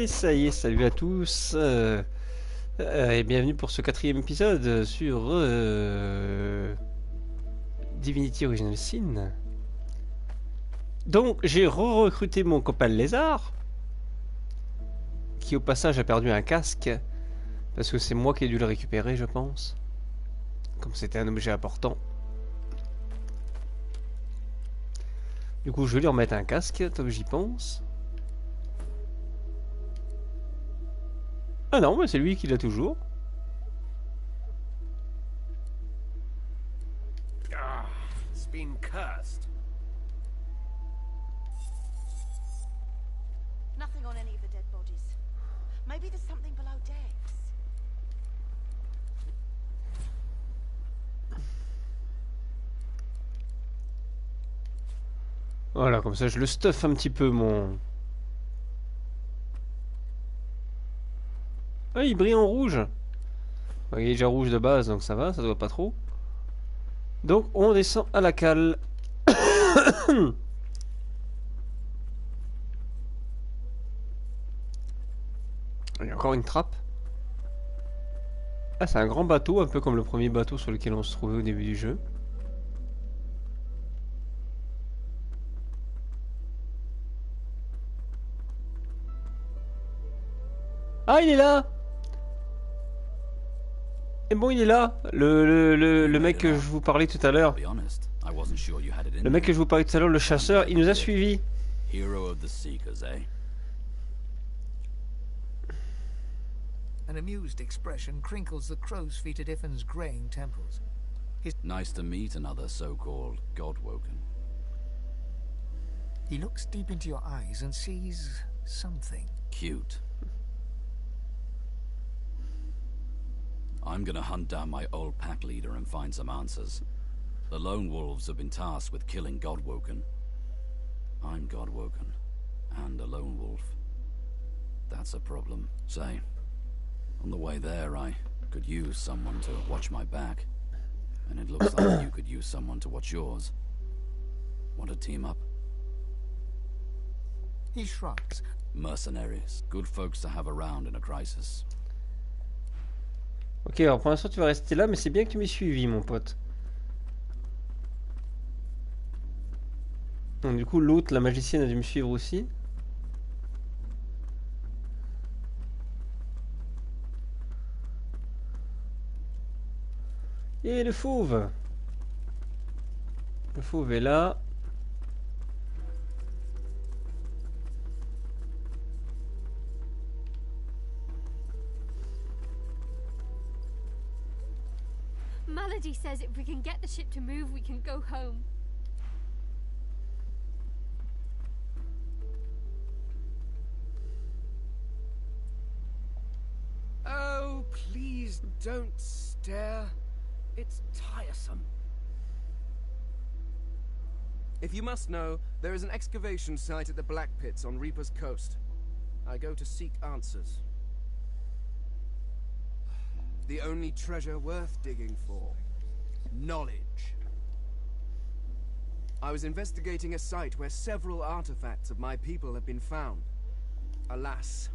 ça y est, salut à tous et bienvenue pour ce 4e épisode sur Divinity Original Sin. Donc j'ai recruté mon copain le lézard, qui au passage a perdu un casque, parce que c'est moi qui ai dû le récupérer je pense, comme c'était un objet important. Du coup je vais lui remettre un casque, tant que j'y pense. Ah non, mais c'est lui qui l'a toujours. It's been cursed. Nothing on any of the dead bodies. Maybe there's something below decks. Voilà, comme ça je le stuff un petit peu mon... Ah, il brille en rouge. Il est déjà rouge de base, donc ça va, ça doit pas trop. Donc on descend à la cale. Il y a encore une trappe. Ah, c'est un grand bateau, un peu comme le premier bateau sur lequel on se trouvait au début du jeu. Ah, il est là! Et bon, il est là, le mec que je vous parlais tout à l'heure. Le mec que je vous parlais tout à l'heure, le chasseur, il nous a suivis. Hero of the Seekers, eh? An amused expression crinkles the crow's feet at Iffin's graying temples. Nice to meet another so-called God-woken. He looks deep into your eyes and sees something. Cute. I'm gonna hunt down my old pack leader and find some answers. The lone wolves have been tasked with killing God-woken. I'm God-woken, and a lone wolf. That's a problem. Say, on the way there I could use someone to watch my back. And it looks like you could use someone to watch yours. Want to team up? He shrugs. Mercenaries. Good folks to have around in a crisis. Ok, alors pour l'instant tu vas rester là, mais c'est bien que tu m'aies suivi, mon pote. Donc du coup l'autre, la magicienne, a dû me suivre aussi. Et le fauve. Le fauve est là. Melody says if we can get the ship to move, we can go home. Oh, please don't stare. It's tiresome. If you must know, there is an excavation site at the Black Pits on Reaper's Coast. I go to seek answers. The only treasure worth digging for. Knowledge. I was investigating a site where several artifacts of my people have been found. Alas,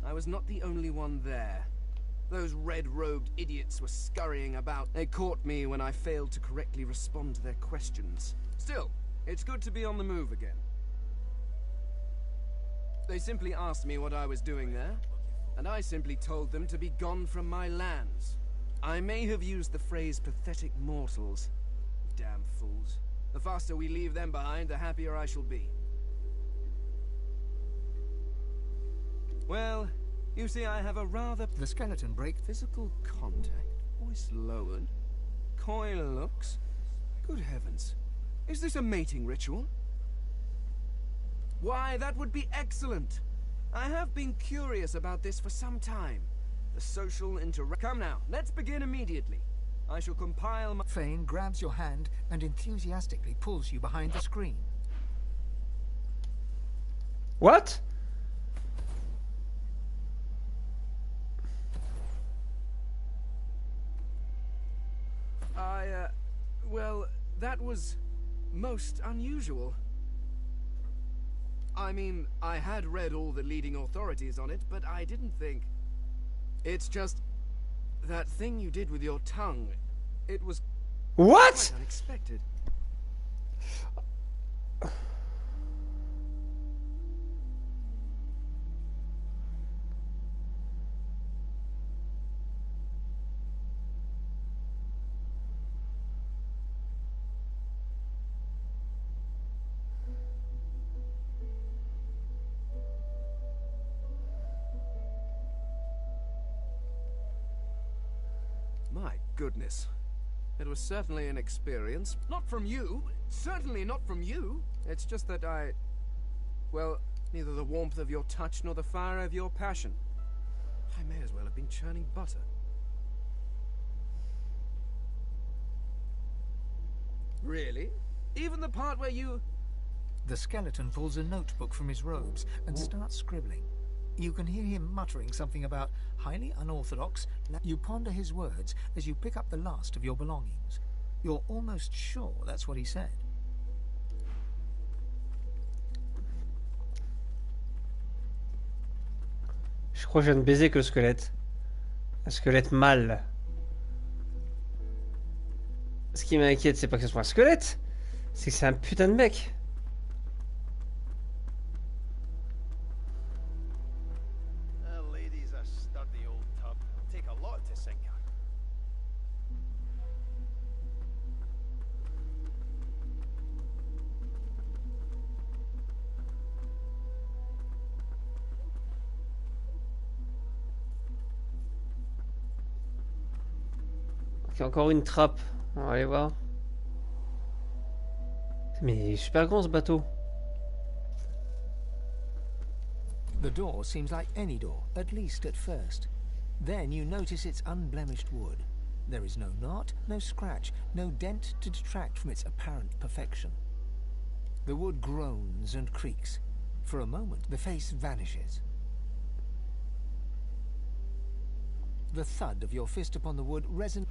I was not the only one there. Those red-robed idiots were scurrying about. They caught me when I failed to correctly respond to their questions. Still, it's good to be on the move again. They simply asked me what I was doing there, and I simply told them to be gone from my lands. I may have used the phrase pathetic mortals. Damn fools. The faster we leave them behind, the happier I shall be. Well, you see, I have a rather... The skeleton break. Physical contact, voice lowered, coy looks. Good heavens. Is this a mating ritual? Why, that would be excellent. I have been curious about this for some time. The social interaction. Come now, let's begin immediately. I shall compile my... Fane grabs your hand and enthusiastically pulls you behind the screen. What? Well, that was most unusual. I mean, I had read all the leading authorities on it, but I didn't think... It's just... that thing you did with your tongue, it was What? quite unexpected. My goodness. It was certainly an experience. Not from you. Certainly not from you. It's just that I... well, neither the warmth of your touch nor the fire of your passion. I may as well have been churning butter. Really? Even the part where you... The skeleton pulls a notebook from his robes and starts scribbling. You can hear him muttering something about highly unorthodox. You ponder his words as you pick up the last of your belongings. You're almost sure that's what he said. Je crois que je viens de baiser que le squelette. Un squelette mâle. Ce qui m'inquiète, c'est pas que ce soit un squelette, c'est que c'est un putain de mec. Lady's a sturdy old tub. Take a lot to sink her. Ok, encore une trappe. On va aller voir. Mais il est super grand ce bateau. The door seems like any door, at least at first. Then you notice its unblemished wood. There is no knot, no scratch, no dent to detract from its apparent perfection. The wood groans and creaks. For a moment, the face vanishes. The thud of your fist upon the wood resonates.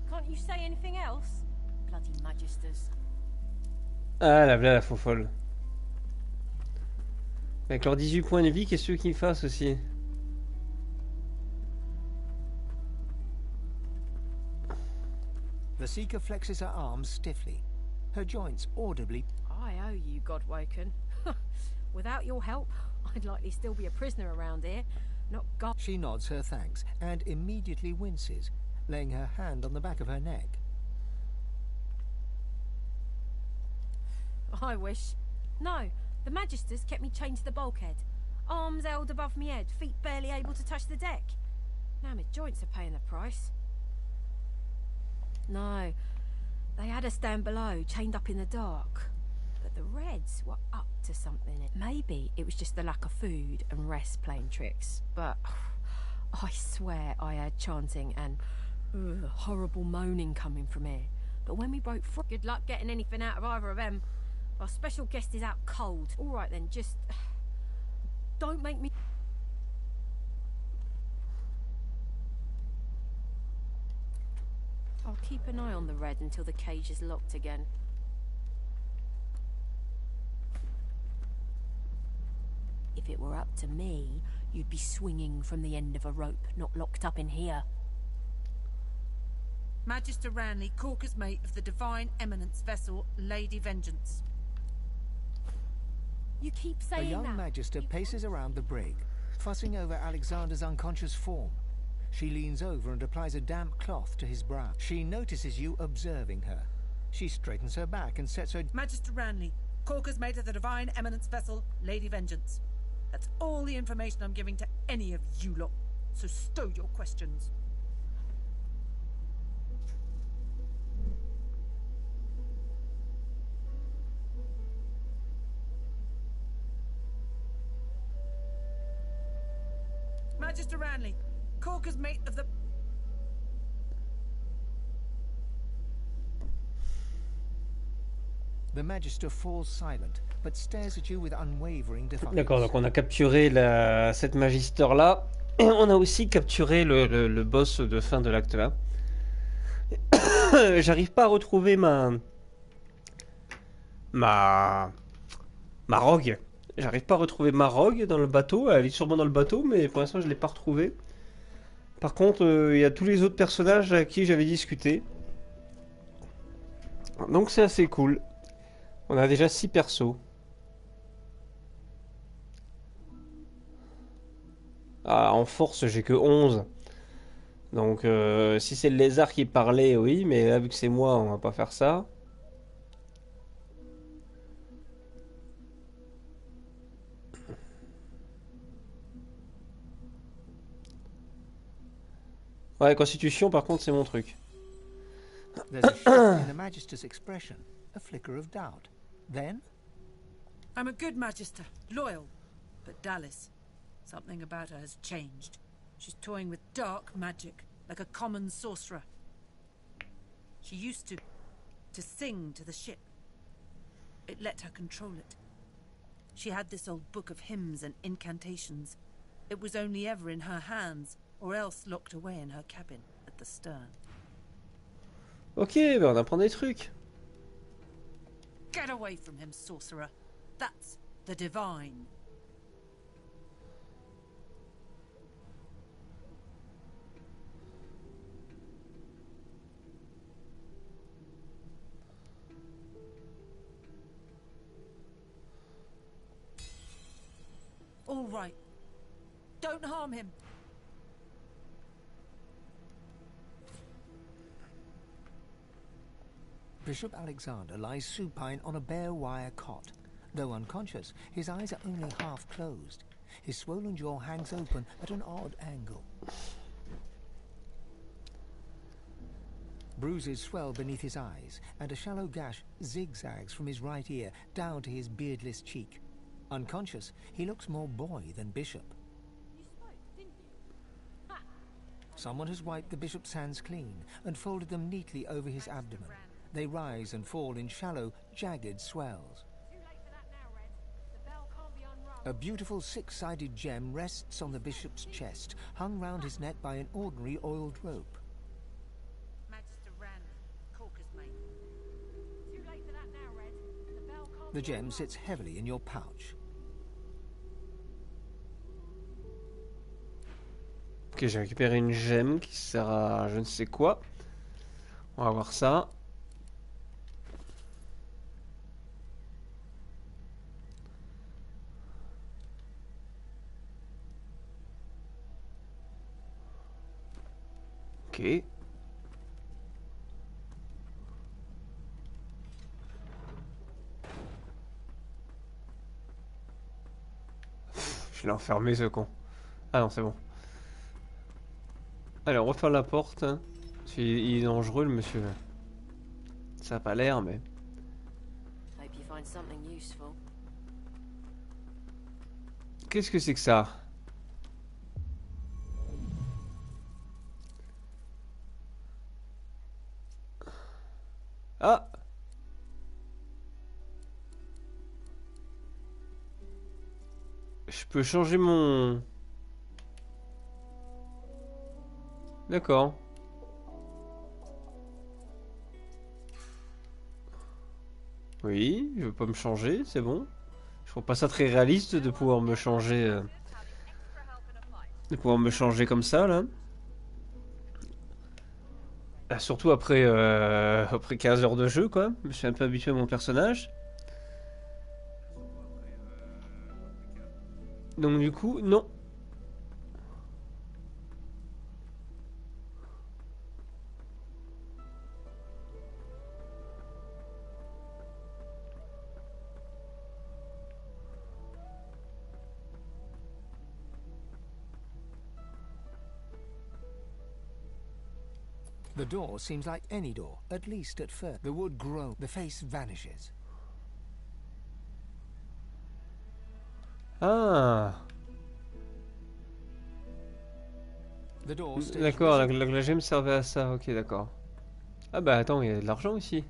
Can't you say anything else? Bloody magisters. Ah la blague, la faux folle. Avec leurs 18 points de vie, qu'est-ce que qu'ils fassent aussi? The seeker flexes her arms stiffly, her joints audibly. I owe you, Godwoken. Without your help, I'd likely still be a prisoner around here. Not God. She nods her thanks and immediately winces, laying her hand on the back of her neck. I wish. No, the magisters kept me chained to the bulkhead. Arms held above me head, feet barely able to touch the deck. Now my joints are paying the price. No, they had us down below, chained up in the dark. But the Reds were up to something. Maybe it was just the lack of food and rest playing tricks. But I swear I heard chanting and horrible moaning coming from here. But when we broke free, good luck getting anything out of either of them. Our special guest is out cold. All right then, just don't make me... I'll keep an eye on the Red until the cage is locked again. If it were up to me, you'd be swinging from the end of a rope, not locked up in here. Magister Ranley, Corker's mate of the Divine Eminence vessel, Lady Vengeance. You keep A saying young that. magister paces around the brig, fussing over Alexander's unconscious form. She leans over and applies a damp cloth to his brow. She notices you observing her. She straightens her back and sets her... Magister Ranley, Corker's mate of the Divine Eminence vessel, Lady Vengeance. That's all the information I'm giving to any of you lot. So stow your questions. Magister Ranley, Corker's mate of the... The Magister falls silent, but stares at you with unwavering defiance. D'accord, donc on a capturé cette magister là. Et on a aussi capturé le boss de fin de l'acte 1. J'arrive pas à retrouver ma rogue. J'arrive pas à retrouver ma rogue dans le bateau. Elle est sûrement dans le bateau, mais pour l'instant je l'ai pas retrouvée. Par contre, il y a tous les autres personnages à qui j'avais discuté. Donc c'est assez cool. On a déjà 6 persos. Ah, en force, j'ai que 11. Donc, si c'est le lézard qui parlait, oui, mais là, vu que c'est moi, on va pas faire ça. Ouais, constitution, par contre, c'est mon truc. There's a shift in the Magister's expression, a flicker of doubt. Then, I'm a good Magister, loyal, but Dallas, something about her has changed. She's toying with dark magic, like a common sorcerer. She used to sing to the ship. It let her control it. She had this old book of hymns and incantations. It was only ever in her hands, or else locked away in her cabin at the stern. Ok, ben on apprend des trucs. Get away from him, sorcerer. That's the divine. All right. Don't harm him. Bishop Alexander lies supine on a bare wire cot. Though unconscious, his eyes are only half closed. His swollen jaw hangs open at an odd angle. Bruises swell beneath his eyes, and a shallow gash zigzags from his right ear down to his beardless cheek. Unconscious, he looks more boy than bishop. You spoke, didn't you? Someone has wiped the bishop's hands clean and folded them neatly over his abdomen. They rise and fall in shallow, jagged swells. Too late for that now, Red. The bell can't be unrolled. A beautiful six-sided gem rests on the bishop's chest, hung round his neck by an ordinary oiled rope. Magister Rand, Corker's mate. Too late for that now, Red. The bell can't The be gem unrolled. sits heavily in your pouch. Ok, j'ai récupéré une gemme qui sert à je ne sais quoi. On va voir ça. Ok. Je l'ai enfermé ce con. Ah non, c'est bon. Allez, on referme la porte. Hein. Il est dangereux le monsieur. Ça a pas l'air, mais. Hope you find something useful. Qu'est-ce que c'est que ça? Ah! Je peux changer mon... D'accord. Oui, je veux pas me changer, c'est bon. Je trouve pas ça très réaliste de pouvoir me changer... de pouvoir me changer comme ça, là. Ah, surtout après, après 15 heures de jeu, quoi. Je me suis un peu habitué à mon personnage. Donc du coup, non. The door seems like any door, at least at first. The wood groans, the face vanishes. Ah, The door stays d'accord, visible. la gemme servait à ça, ok, d'accord. Ah bah attends, il y a de l'argent ici.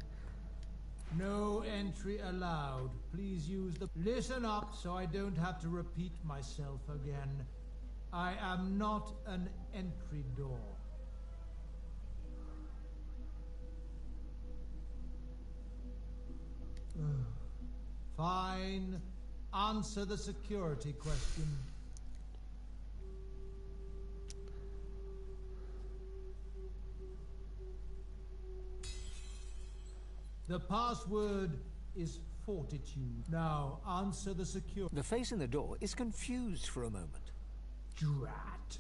No entry allowed. Please use the... Listen up so I don't have to repeat myself again. I am not an entry door. Fine. Answer the security question. The password is fortitude. Now, answer the security... The face in the door is confused for a moment. Drat.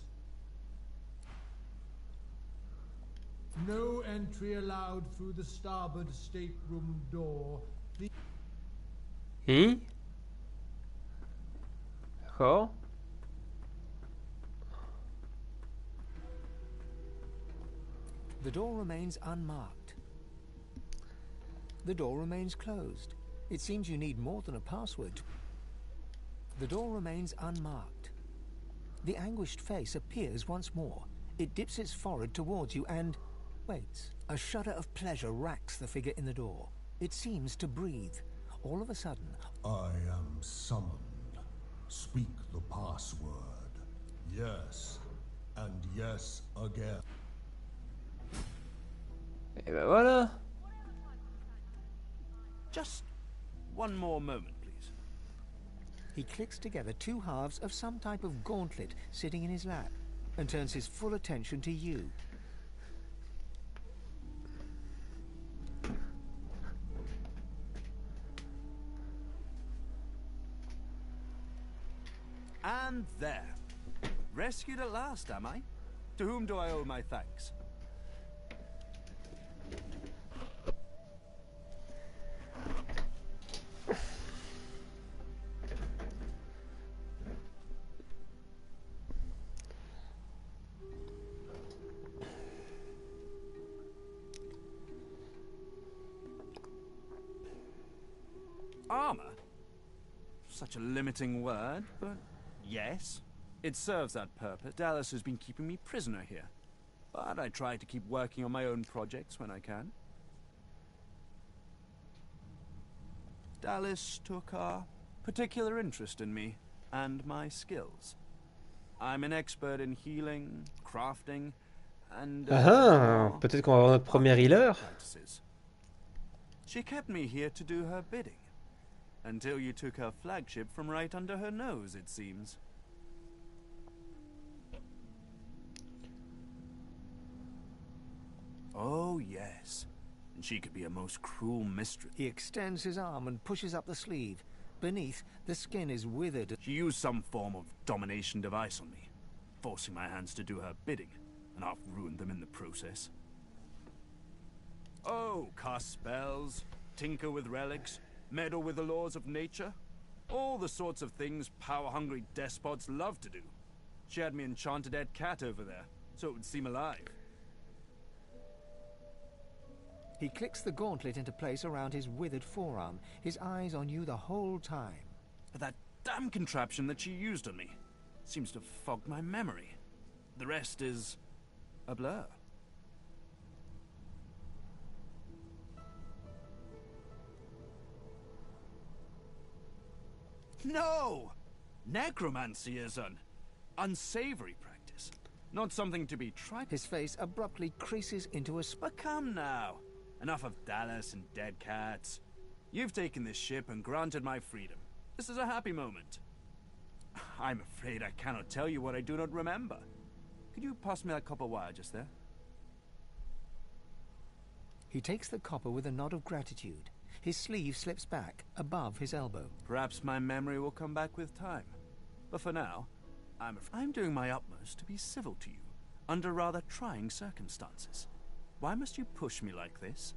No entry allowed through the starboard stateroom door. D'accord. The door remains unmarked. The door remains closed. It seems you need more than a password. The door remains unmarked. The anguished face appears once more. It dips its forehead towards you and waits. A shudder of pleasure racks the figure in the door. It seems to breathe. All of a sudden... I am summoned. Speak the password. Yes. And yes again. Et ben voilà. Just one more moment, please. He clicks together two halves of some type of gauntlet sitting in his lap and turns his full attention to you. And there. Rescued at last, am I? To whom do I owe my thanks? Armor? Such a limiting word, but yes, it serves that purpose. Dallas has been keeping me prisoner here, but I try to keep working on my own projects when I can. Dallas took a particular interest in me and my skills. I'm an expert in healing, crafting, and peut-être qu'on va avoir notre premier healer. She kept me here to do her bidding. Until you took her flagship from right under her nose, it seems. Oh, yes. And she could be a most cruel mistress. He extends his arm and pushes up the sleeve. Beneath, the skin is withered. She used some form of domination device on me, forcing my hands to do her bidding, and I've ruined them in the process. Oh, cast spells, tinker with relics, meddle with the laws of nature. All the sorts of things power-hungry despots love to do. She had me enchanted dead cat over there, so it would seem alive. He clicks the gauntlet into place around his withered forearm, his eyes on you the whole time. But that damn contraption that she used on me seems to fog my memory. The rest is a blur. No! Necromancy is an unsavory practice. Not something to be tried. His face abruptly creases into a... But come now. Enough of Dallas and dead cats. You've taken this ship and granted my freedom. This is a happy moment. I'm afraid I cannot tell you what I do not remember. Could you pass me that copper wire just there? He takes the copper with a nod of gratitude. His sleeve slips back above his elbow. Perhaps my memory will come back with time. But for now, I'm doing my utmost to be civil to you, under rather trying circumstances. Why must you push me like this?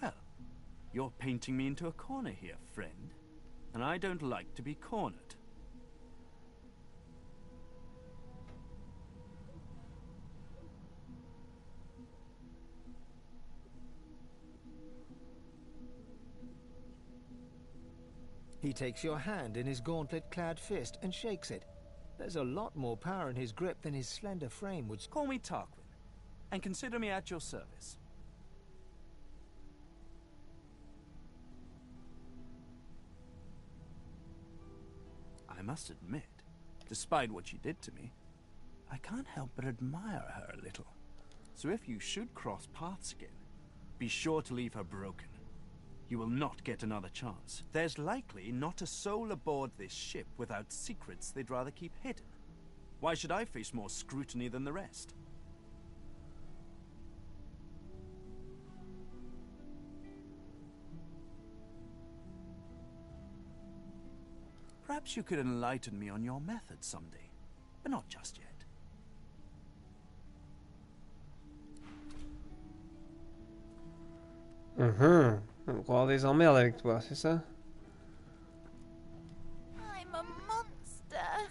Well, you're painting me into a corner here, friend. And I don't like to be cornered. He takes your hand in his gauntlet-clad fist and shakes it. There's a lot more power in his grip than his slender frame would... Call me Tarquin. and consider me at your service. I must admit, despite what she did to me, I can't help but admire her a little. So if you should cross paths again, be sure to leave her broken. You will not get another chance. There's likely not a soul aboard this ship without secrets they'd rather keep hidden. Why should I face more scrutiny than the rest? Perhaps you could enlighten me on your method someday, but not just yet. On va avoir des emmerdes avec toi, c'est ça? I'm a monster.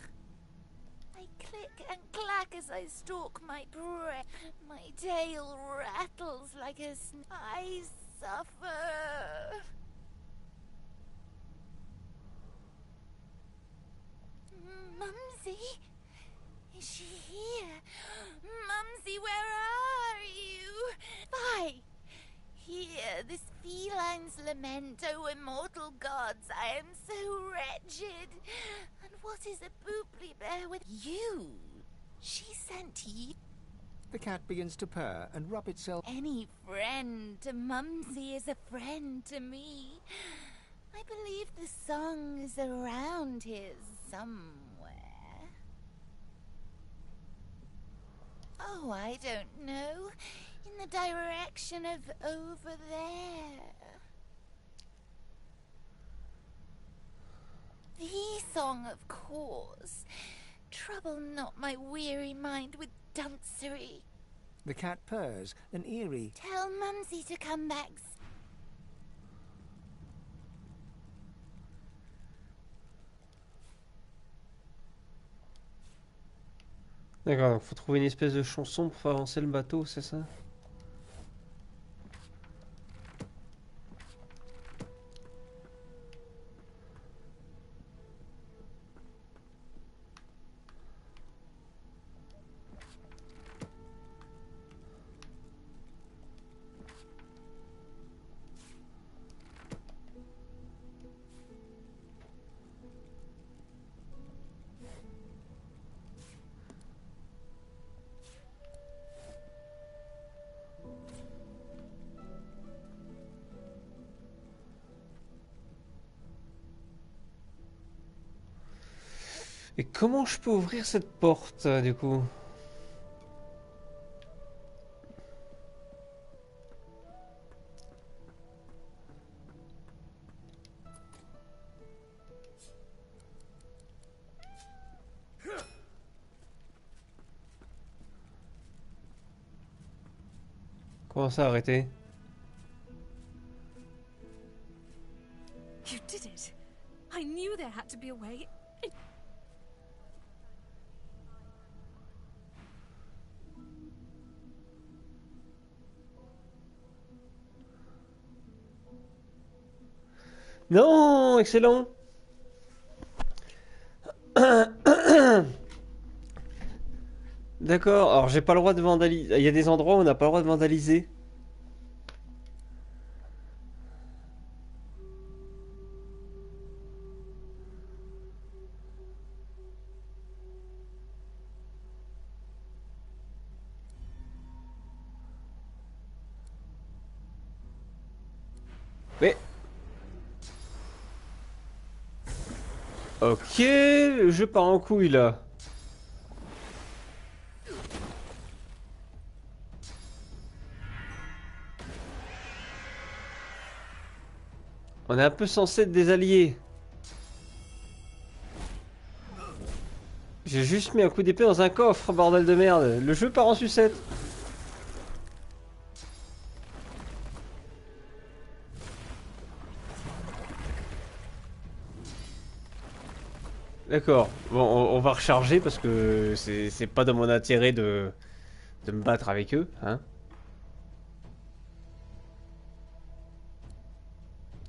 I click and clack as I stalk my prey. My tail rattles like a I suffer. Mumsy? Is she here? Mumsy, where are you? Bye! Hear this feline's lament, O immortal gods, I am so wretched. And what is a booply bear with you? She sent you. The cat begins to purr and rub itself. Any friend to Mumsy is a friend to me. I believe the song is around here somewhere. Oh, I don't know. In the direction of over there. The song, of course. Trouble not my weary mind with duncery. The cat purrs, an eerie. Tell Mumsy to come back. D'accord, donc faut trouver une espèce de chanson pour faire avancer le bateau, c'est ça? Et comment je peux ouvrir cette porte, du coup? Comment ça, arrêter? You did it. I knew there had to be a way. Non, excellent. D'accord, alors j'ai pas le droit de vandaliser. Il y a des endroits où on n'a pas le droit de vandaliser. Mais... Ok, le jeu part en couille là. On est un peu censé être des alliés. J'ai juste mis un coup d'épée dans un coffre, bordel de merde. Le jeu part en sucette. D'accord. Bon, on va recharger parce que c'est pas dans mon intérêt de me battre avec eux, hein.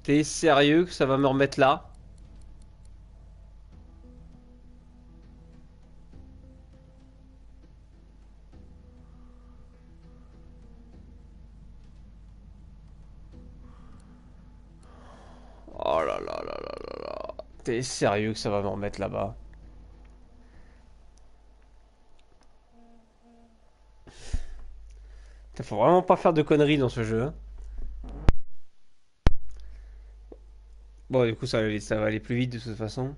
T'es sérieux que ça va me remettre là? T'es sérieux que ça va me remettre là-bas? Faut vraiment pas faire de conneries dans ce jeu. Hein. Bon, du coup, ça va aller plus vite de toute façon.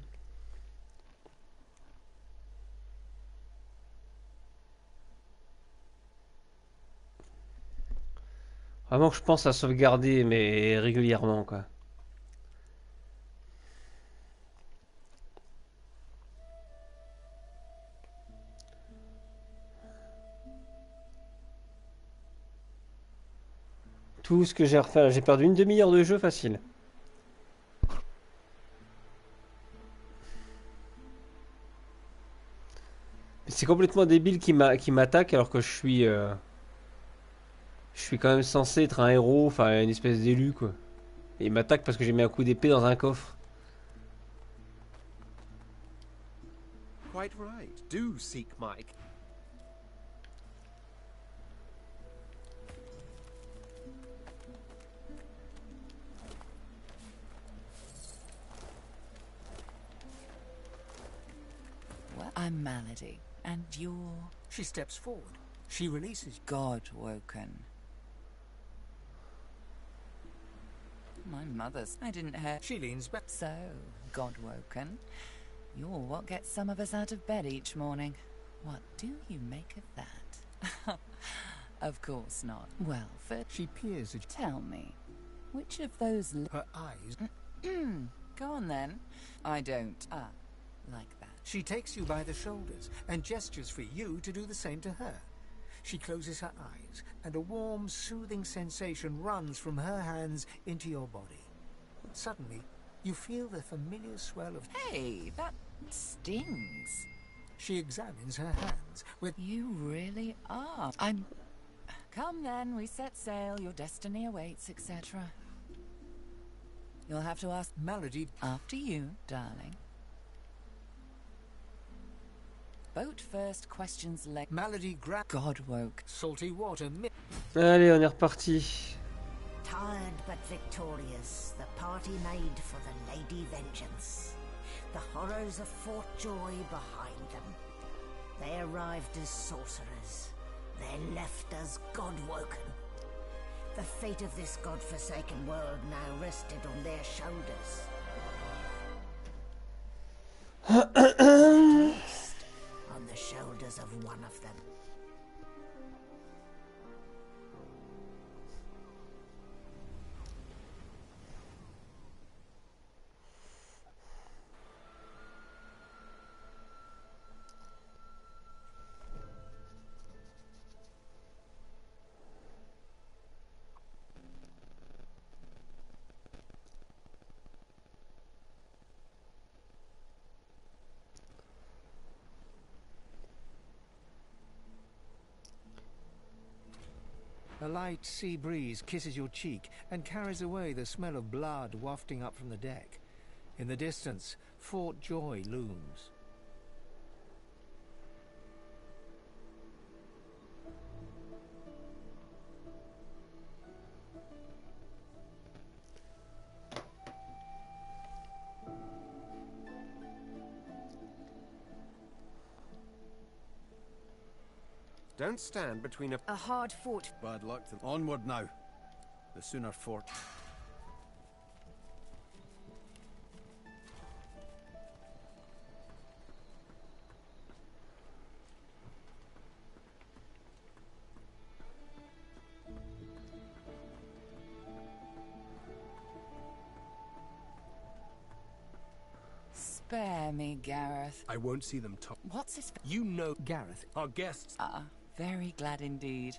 Vraiment que je pense à sauvegarder, mais régulièrement, quoi. Tout ce que j'ai refait, j'ai perdu une demi-heure de jeu facile. C'est complètement débile qui m'attaque alors que je suis quand même censé être un héros, enfin une espèce d'élu quoi. Et il m'attaque parce que j'ai mis un coup d'épée dans un coffre. Quite right. Do seek Mike. Well, I'm Malady, and you're... She steps forward. She releases... God-woken. My mother's... I didn't hear... She leans back. So, God-woken, you're what gets some of us out of bed each morning. What do you make of that? Of course not. Well, first... She peers at... Tell me, which of those... Her eyes... Go on then. I don't... like that. She takes you by the shoulders and gestures for you to do the same to her. She closes her eyes, and a warm, soothing sensation runs from her hands into your body. Suddenly, you feel the familiar swell of... Hey, that stings. She examines her hands with... You really are. I'm... Come then, we set sail, your destiny awaits, etc. You'll have to ask... Malady... After you, darling. Boat first, questions leg. Malady grab... God woke. Salty water... Allez, on est reparti. Tired but victorious, the party made for the Lady Vengeance. The horrors of Fort Joy behind them. They arrived as sorcerers. They left as God-woken. The fate of this God-forsaken world now rested on their shoulders. At least, on the shoulders of one of them. A light sea breeze kisses your cheek and carries away the smell of blood wafting up from the deck. In the distance, Fort Joy looms. Don't stand between A hard-fought... Bad luck to... Onward now. The sooner fort... Spare me, Gareth. I won't see them talk. What's his... You know Gareth. our guests. Very glad indeed.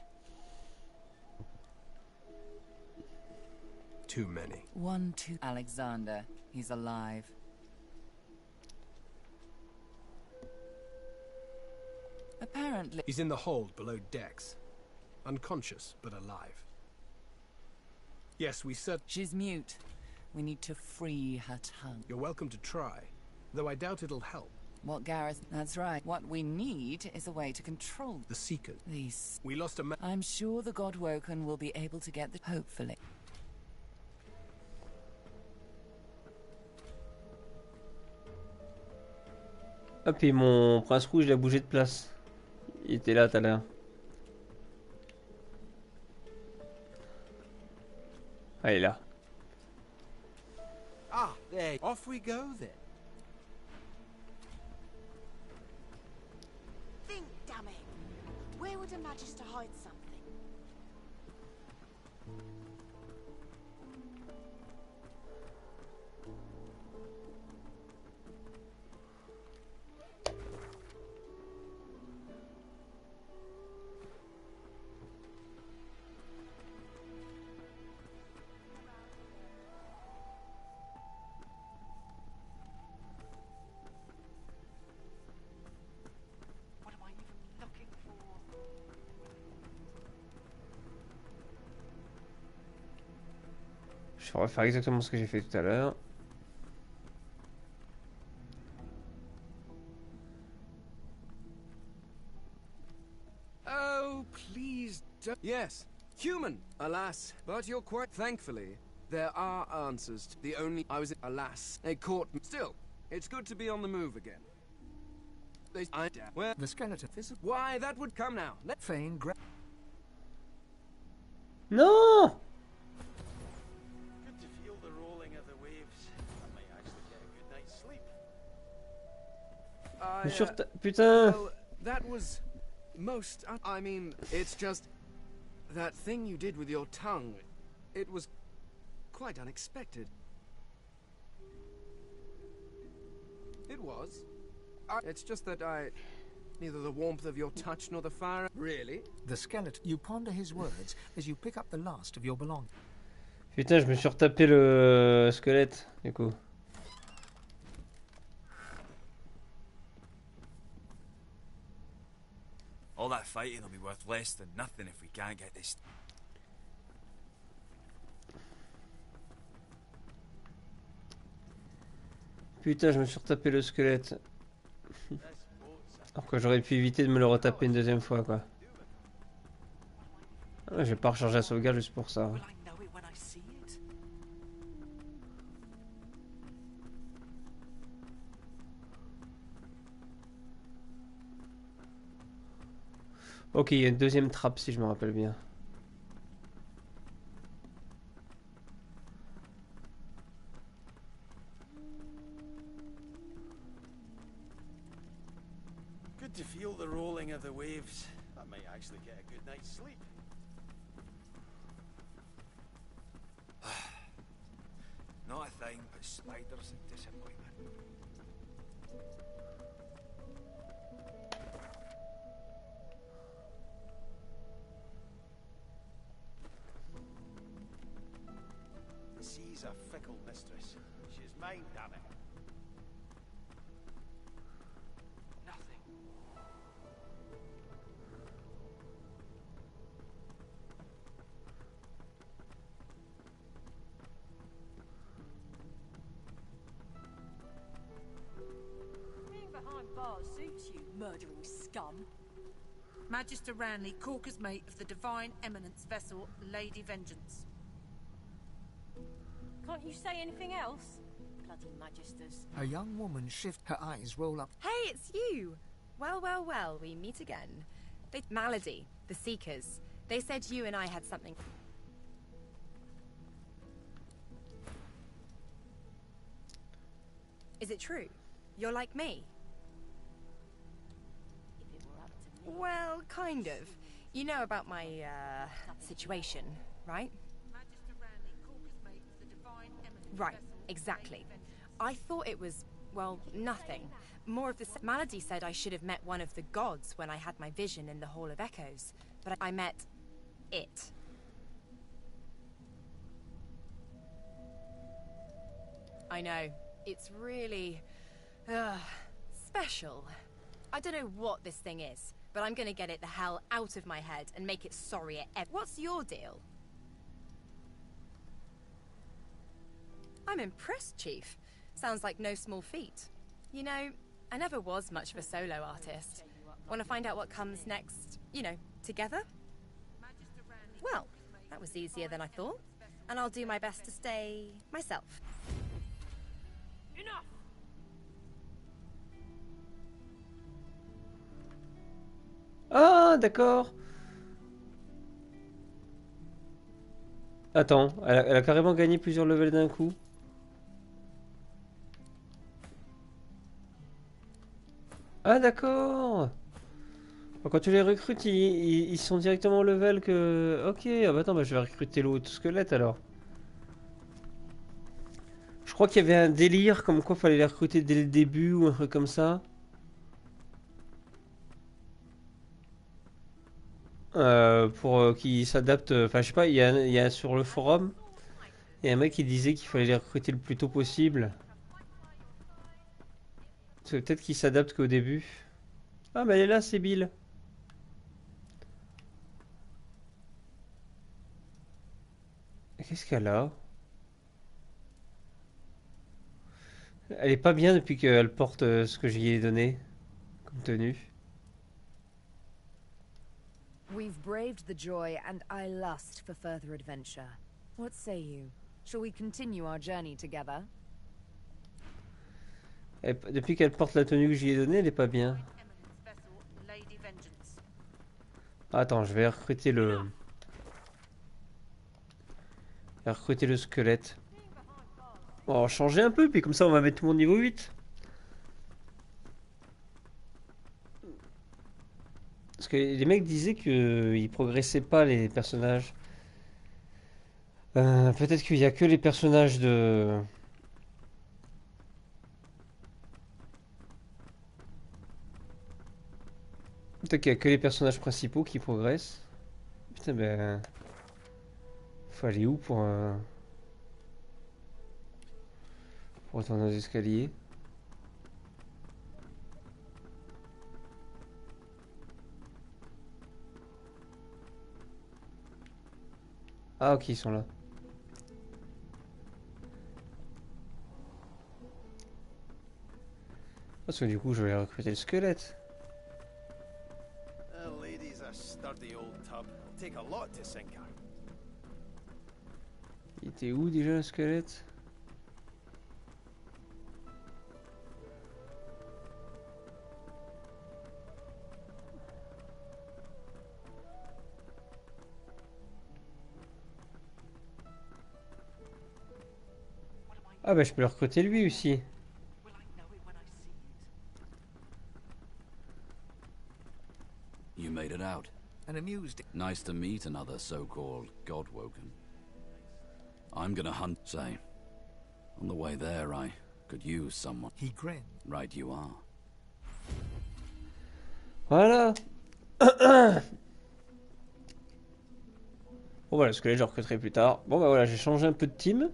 Too many. 1, 2... Alexander. He's alive. Apparently... He's in the hold below decks. Unconscious, but alive. Yes, we said... She's mute. We need to free her tongue. You're welcome to try, though I doubt it'll help. What, Gareth? That's right. What we need is a way to control... The Seekers. These... We lost a man... I'm sure the God-woken will be able to get the... Hopefully. Hop, et mon prince rouge il a bougé de place. Il était là tout à l'heure. Ah, il est là. Ah, there. Off we go then. Think, damn it. Where would a magister hide something? What am I even looking for? Je vais refaire exactement ce que j'ai fait tout à l'heure. Oh, please don't. Yes, human, alas. But you're quite thankfully. There are answers. The only I was alas. They caught me. Still, it's good to be on the move again. Where The skeleton. why that would come now. Let Fane grab. Non! Good to feel the rolling of the waves. I might actually get a good night's sleep. Je suis putain! Well, that was most. I mean, it's just that thing you did with your tongue. It was quite unexpected. It was. It's just that neither the warmth of your touch nor the fire. Really? The skeleton. You ponder his words as you pick up the last of your belongings. Putain, je me suis retapé le squelette, du coup. All that fighting will be worth less than nothing if we can't get this. Putain, je me suis retapé le squelette. Alors que j'aurais pu éviter de me le retaper une deuxième fois, quoi. Ah, je vais pas recharger la sauvegarde juste pour ça. Ok, il y a une deuxième trappe si je me rappelle bien. Good to feel the rolling of the waves. I might actually get a good night's sleep. Not a thing but spiders and disappointment. The sea's a fickle mistress. She's mine, damn it. Nothing. Being behind bars suits you, murdering scum. Magister Ranley, Corker's mate of the Divine Eminence vessel, Lady Vengeance. Can't you say anything else? Bloody magisters. A young woman her eyes roll up. Hey, it's you! Well, well, well, we meet again. Malady, the Seekers. They said you and I had something. Is it true? You're like me? If it were up to me. Well, kind of. You know about my, situation, right? Magister Ranley, Corker's mate of the Divine Eminence Right, vessel, exactly. Lady Vengeance. I thought it was, well, nothing. More of the... Malady said I should have met one of the gods when I had my vision in the Hall of Echoes. But I met... it. I know. It's really... special. I don't know what this thing is, but I'm gonna get it the hell out of my head and make it sorry at What's your deal? I'm impressed, Chief. Sounds like no small feat. You know, I never was much of a solo artist. Want to find out what comes next, you know, together? Well, that was easier than I thought. And I'll do my best to stay myself. Enough! Ah, d'accord. Attends, elle a carrément gagné plusieurs levels d'un coup. Ah, d'accord. Quand tu les recrutes, ils sont directement au level que... Ok, ah bah attends, bah je vais recruter l'autre squelette alors. Je crois qu'il y avait un délire comme quoi il fallait les recruter dès le début ou un truc comme ça. Pour qu'ils s'adaptent... Enfin, je sais pas, il y a sur le forum, il y a un mec qui disait qu'il fallait les recruter le plus tôt possible. C'est peut-être qu'ils s'adaptent qu'au début. Ah, bah elle est là, c'est Bill. Qu'est-ce qu'elle a? Elle est pas bien depuis qu'elle porte ce que j'y ai donné comme tenue. We've braved the joy, and I lust for further adventure. What say you? Shall we continue our journey together? Depuis qu'elle porte la tenue que j'y ai donnée, elle est pas bien. Attends, je vais recruter le... Je vais recruter le squelette. On va changer un peu, puis comme ça on va mettre tout le monde niveau 8. Parce que les mecs disaient qu'ils progressaient pas les personnages. Peut-être qu'il y a que les personnages de... Peut-être qu'il y a que les personnages principaux qui progressent. Putain, ben... Faut aller où pour retourner aux escaliers? Ah ok, ils sont là. Parce que du coup, je vais recruter le squelette. Lady's a sturdy old tub. It'll take a lot to sink her. Il était où déjà le squelette? Ah bah je peux le recruter lui aussi. You made it out. And amused. Nice to meet another so-called God-woken. I'm gonna hunt, say. On the way there, I could use someone. He grinned. Right you are. Voilà. Bon voilà, le squelette je le recruterai plus tard. Bon bah voilà, j'ai changé un peu de team.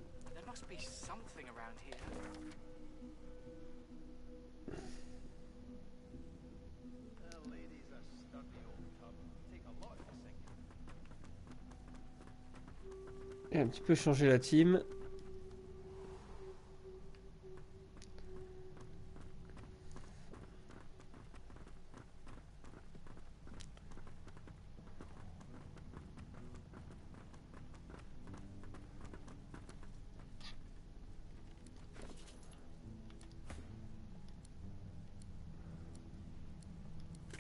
Et un petit peu changer la team.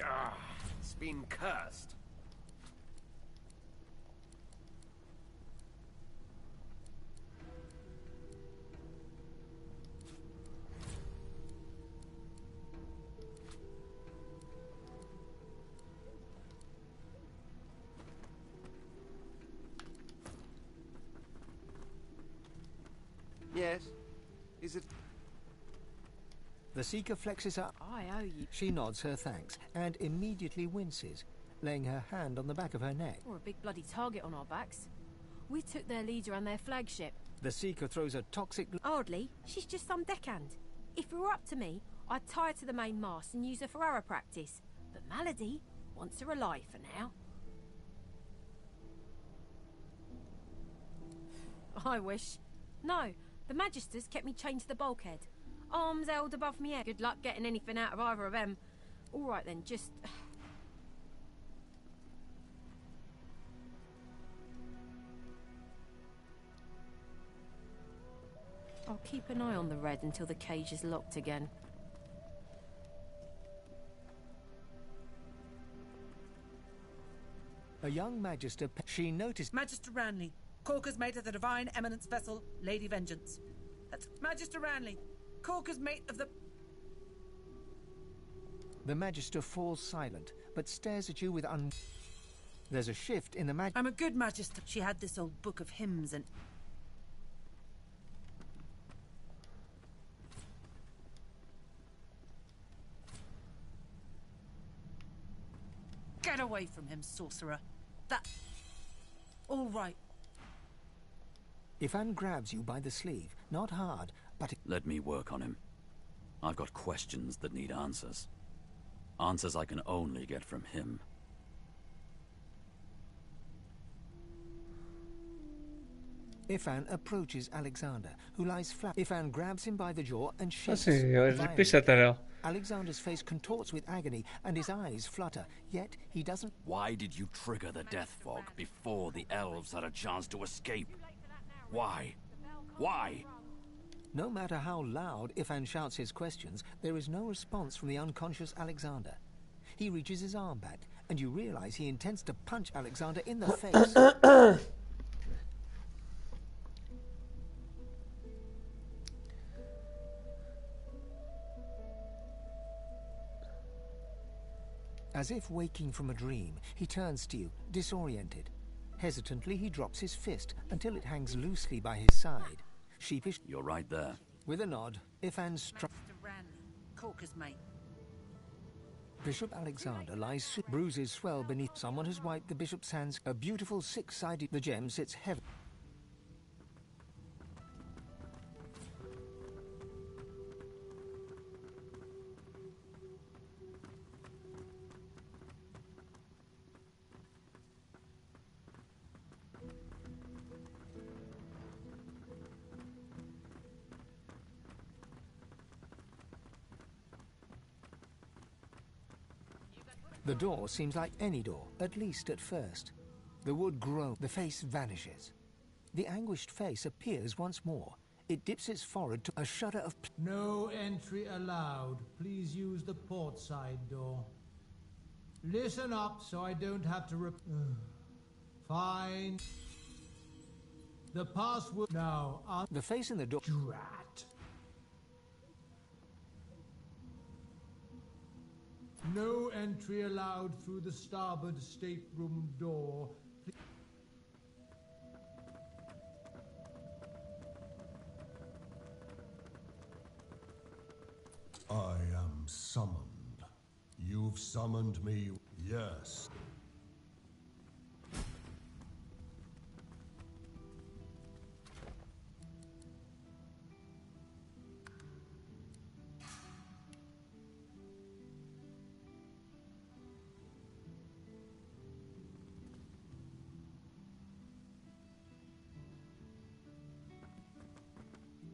Ah, it's been cursed. Yes? Is it... The Seeker flexes her... I owe you. She nods her thanks, and immediately winces, laying her hand on the back of her neck. We're a big bloody target on our backs. We took their leader and their flagship. The Seeker throws a toxic... Hardly. She's just some deckhand. If it were up to me, I'd tie her to the main mast and use her for arrow practice. But Malady wants her alive for now. I wish. No, the Magisters kept me chained to the bulkhead. Arms held above me head. Good luck getting anything out of either of them. All right then, just... I'll keep an eye on the red until the cage is locked again. A young magister, she noticed... Magister Ranley, Corker's mate of the Divine Eminence vessel, Lady Vengeance. That's Magister Ranley, Corker's mate of the... The magister falls silent, but stares at you with There's a shift in the I'm a good magister. She had this old book of hymns and... Get away from him, sorcerer. That... All right. Ifan grabs you by the sleeve, not hard, but... Let me work on him. I've got questions that need answers. Answers I can only get from him. Ifan approaches Alexander, who lies flat. Ifan grabs him by the jaw and Ah, shakes. j'ai plus ça tout à l'heure. Alexander's face contorts with agony and his eyes flutter, yet he doesn't... Why did you trigger the death fog before the elves had a chance to escape? Why? Why? No matter how loud Ifan shouts his questions, there is no response from the unconscious Alexander. He reaches his arm back, and you realize he intends to punch Alexander in the face. As if waking from a dream, he turns to you, disoriented. Hesitantly, he drops his fist until it hangs loosely by his side. Sheepish... You're right there. With a nod, Ifan strikes... Magister Ranley, Corker's mate. Bishop Alexander lies... Bruises swell beneath... Someone has wiped the bishop's hands. A beautiful six-sided... The gem sits heavy... The door seems like any door, at least at first. The wood grows, the face vanishes. The anguished face appears once more. It dips its forehead to a shudder of... No entry allowed. Please use the port side door. Listen up so I don't have to Fine. The password... Now, The face in the door... Drat. No entry allowed through the starboard stateroom door. I am summoned. You've summoned me, yes.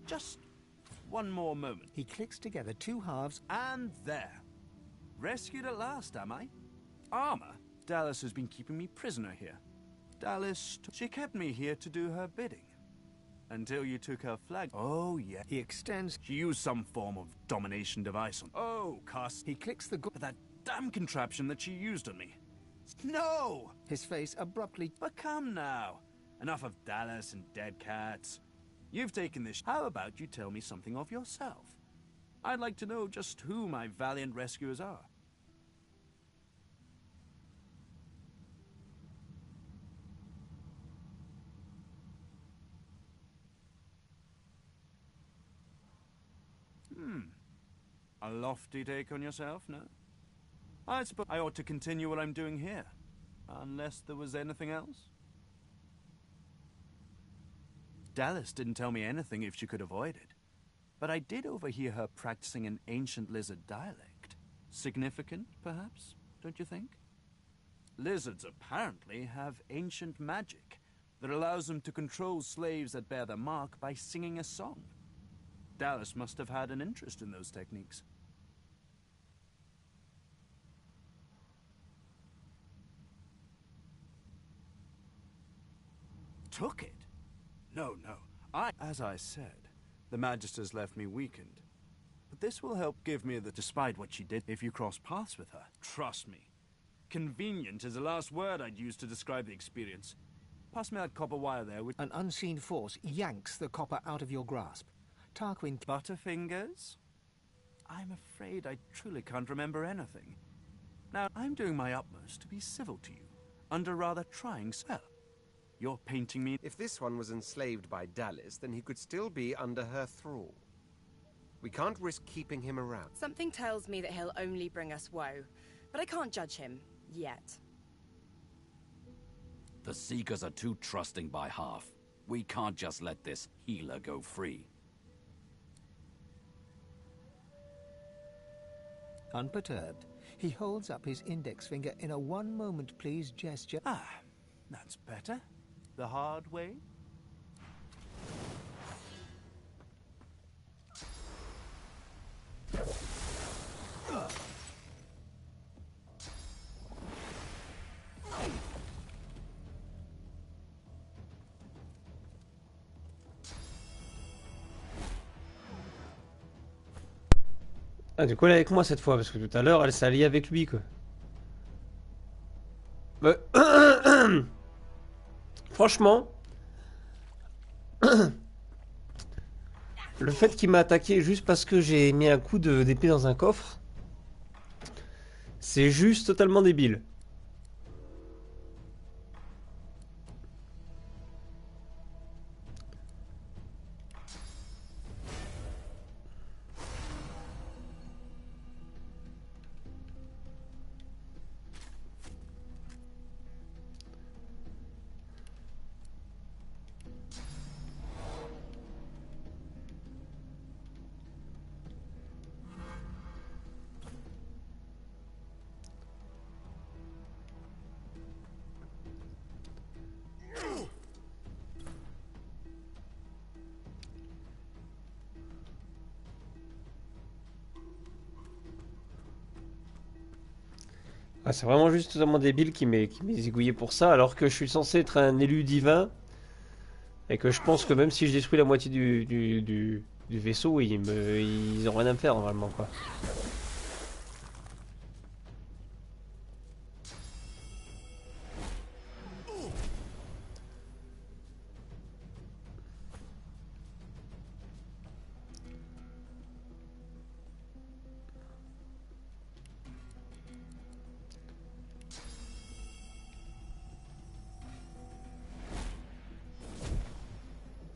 Just one more moment. He clicks together two halves. And there. Rescued at last, am I? Armor? Dallas has been keeping me prisoner here. Dallas, she kept me here to do her bidding. Until you took her flag. Oh, yeah. He extends... She used some form of domination device on... Oh, cuss. He clicks the... That damn contraption that she used on me. No! His face abruptly... But come now. Enough of Dallas and dead cats. You've taken this... How about you tell me something of yourself? I'd like to know just who my valiant rescuers are. A lofty take on yourself, no? I suppose I ought to continue what I'm doing here. Unless there was anything else? Dallas didn't tell me anything if she could avoid it. But I did overhear her practicing an ancient lizard dialect. Significant, perhaps, don't you think? Lizards apparently have ancient magic that allows them to control slaves that bear their mark by singing a song. Dallas must have had an interest in those techniques. Took it? No. As I said, the Magister's left me weakened. But this will help give me the... Despite what she did, if you cross paths with her, trust me, Convenient is the last word I'd use to describe the experience. Pass me that copper wire there. An unseen force yanks the copper out of your grasp. Tarquin... Butterfingers? I'm afraid I truly can't remember anything. Now, I'm doing my utmost to be civil to you, under rather trying spell. You're painting me... If this one was enslaved by Dallas, then he could still be under her thrall. We can't risk keeping him around. Something tells me that he'll only bring us woe, but I can't judge him, yet. The Seekers are too trusting by half. We can't just let this healer go free. Unperturbed, he holds up his index finger in a one-moment-please gesture. Ah, that's better. The hard way? Ah, du coup, elle est avec moi cette fois, parce que tout à l'heure, elle s'est alliée avec lui, quoi. Franchement, le fait qu'il m'a attaqué juste parce que j'ai mis un coup d'épée dans un coffre, c'est juste totalement débile. Ah, c'est vraiment juste totalement débile qui m'est zigouillé pour ça, alors que je suis censé être un élu divin, et que je pense que même si je détruis la moitié du vaisseau, ils ont rien à me faire normalement, quoi.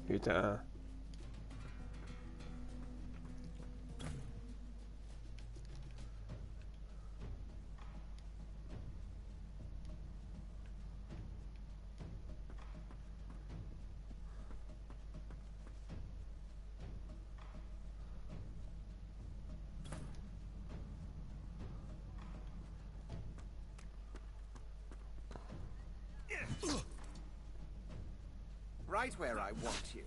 Putain. Right where I want you.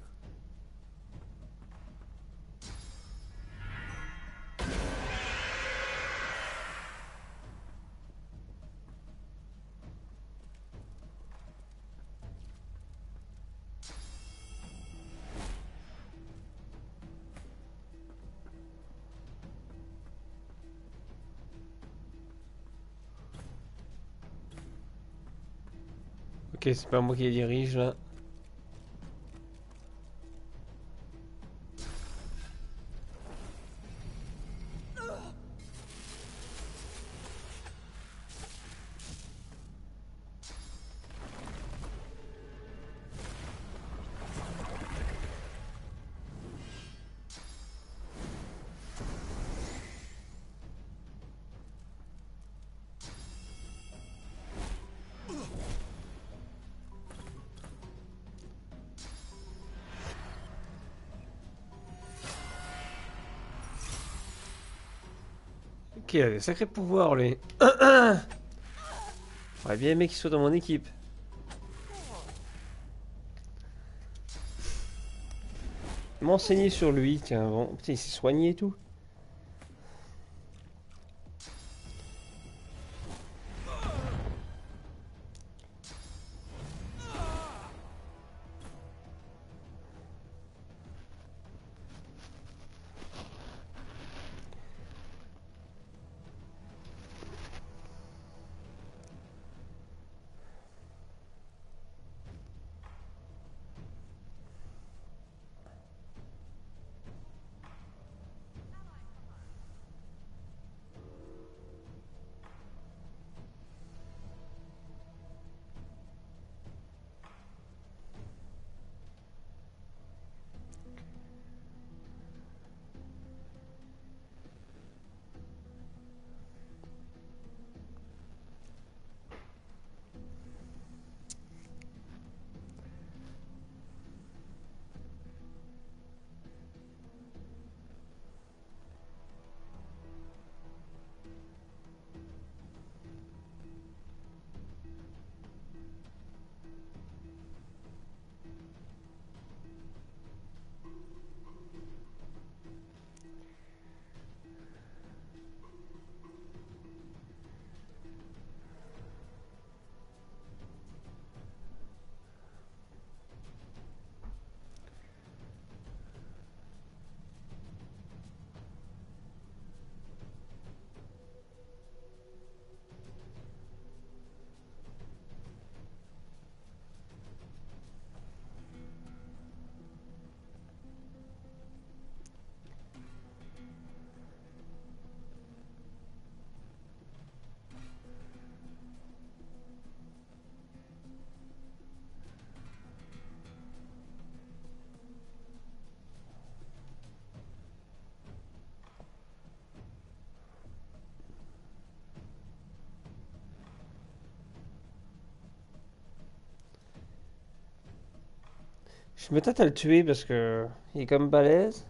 Ok, c'est pas moi qui les dirige là. Ok, il a des sacrés pouvoirs, lui. J'aurais bien aimé qu'il soit dans mon équipe. M'enseigner sur lui, tiens, bon. Putain, il s'est soigné et tout. Je me tâte à le tuer parce que il est quand même balèze.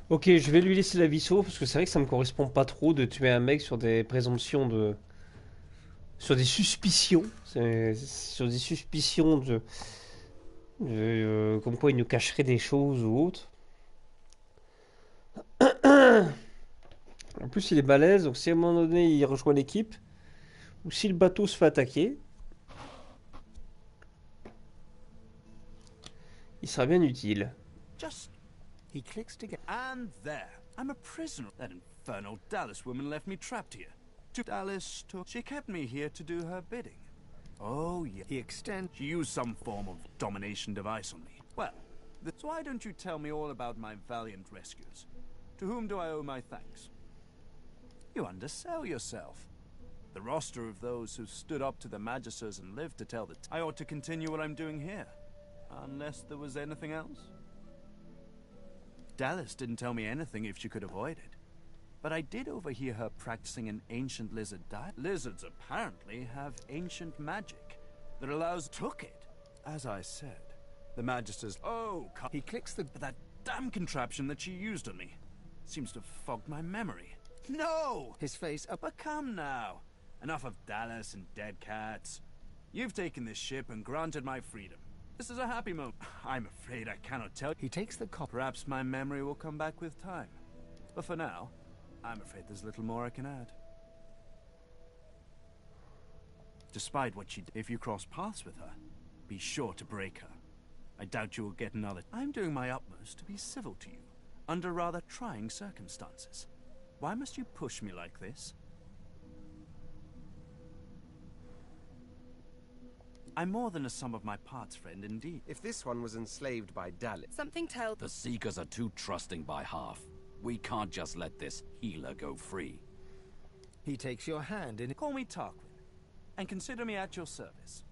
Ok, je vais lui laisser la vie sauve parce que c'est vrai que ça me correspond pas trop de tuer un mec sur des présomptions de. Sur des suspicions. Sur des suspicions comme quoi il nous cacherait des choses ou autre. En plus, il est balèze, donc si à un moment donné il rejoint l'équipe, ou si le bateau se fait attaquer, il sera bien utile. Just... He clicks together. And there. I'm a prisoner. That infernal Dallas woman left me trapped here. Dallas took... She kept me here to do her bidding. Oh, yeah. She used some form of domination device on me. Well, so why don't you tell me all about my valiant rescuers? To whom do I owe my thanks? You undersell yourself. The roster of those who stood up to the Magisters and lived to tell the I ought to continue what I'm doing here. Unless there was anything else? Dallas didn't tell me anything if she could avoid it. But I did overhear her practicing an ancient lizard diet. Lizards apparently have ancient magic that allows... Took it. As I said, the Magisters... Oh, he clicks the... That damn contraption that she used on me. Seems to have fogged my memory. No! His face up. But come now. Enough of Dallas and dead cats. You've taken this ship and granted my freedom. This is a happy moment. I'm afraid I cannot tell. He takes the cop. Perhaps my memory will come back with time. But for now, I'm afraid there's little more I can add. Despite what she did, if you cross paths with her, be sure to break her. I doubt you will get another. I'm doing my utmost to be civil to you, under rather trying circumstances. Why must you push me like this? I'm more than a sum of my parts, friend, indeed. If this one was enslaved by Dallas... Something tells... The Seekers are too trusting by half. We can't just let this healer go free. He takes your hand and... Call me Tarquin, and consider me at your service.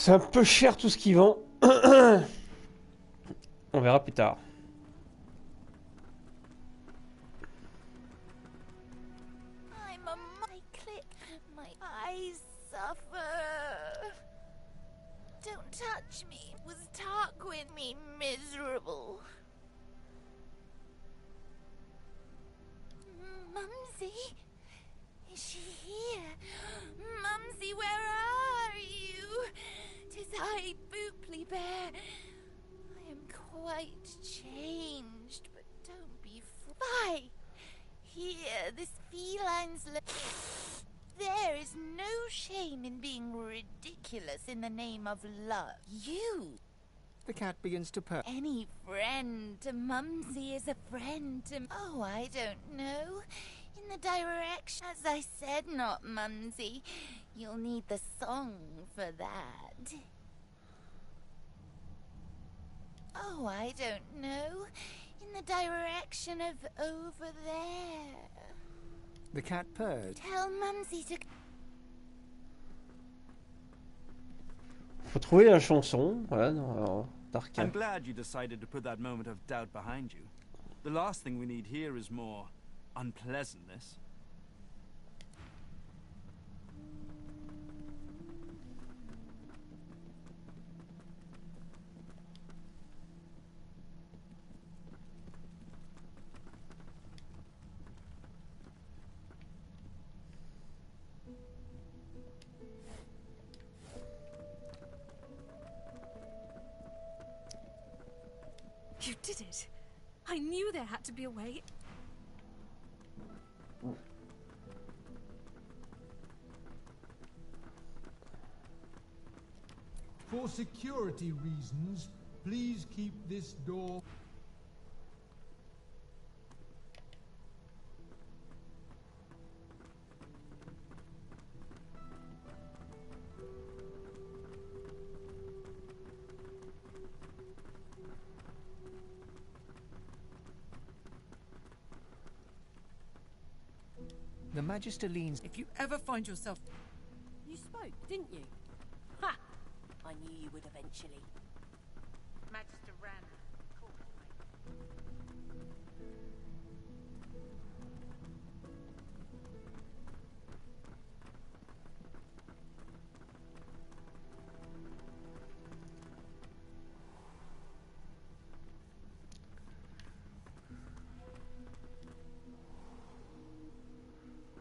C'est un peu cher tout ce qu'ils vendent. On verra plus tard. I'm a my click. My eyes suffer. Don't touch me. Was Tarquin me miserable? Mumsy? Is she here? Mumsy, where are you? 'Tis I, Booply Bear. I am quite changed, but don't be fly. Here, this feline's there is no shame in being ridiculous in the name of love. You! The cat begins to purr. Any friend to Mumsy is a friend to... Oh, I don't know. In the direction... As I said, not Mumsy. You'll need the song for that. Oh, I don't know. In the direction of over there. The cat purrs. Tell Mumsy to... Faut trouver la chanson, voilà, dans Dark. I'm glad you decided to put that moment of doubt behind you. The last thing we need here is more unpleasantness. You did it. I knew there had to be a way. For security reasons, please keep this door... The Magister leans. If you ever find yourself... You spoke, didn't you? Ha! I knew you would eventually. Magister ran.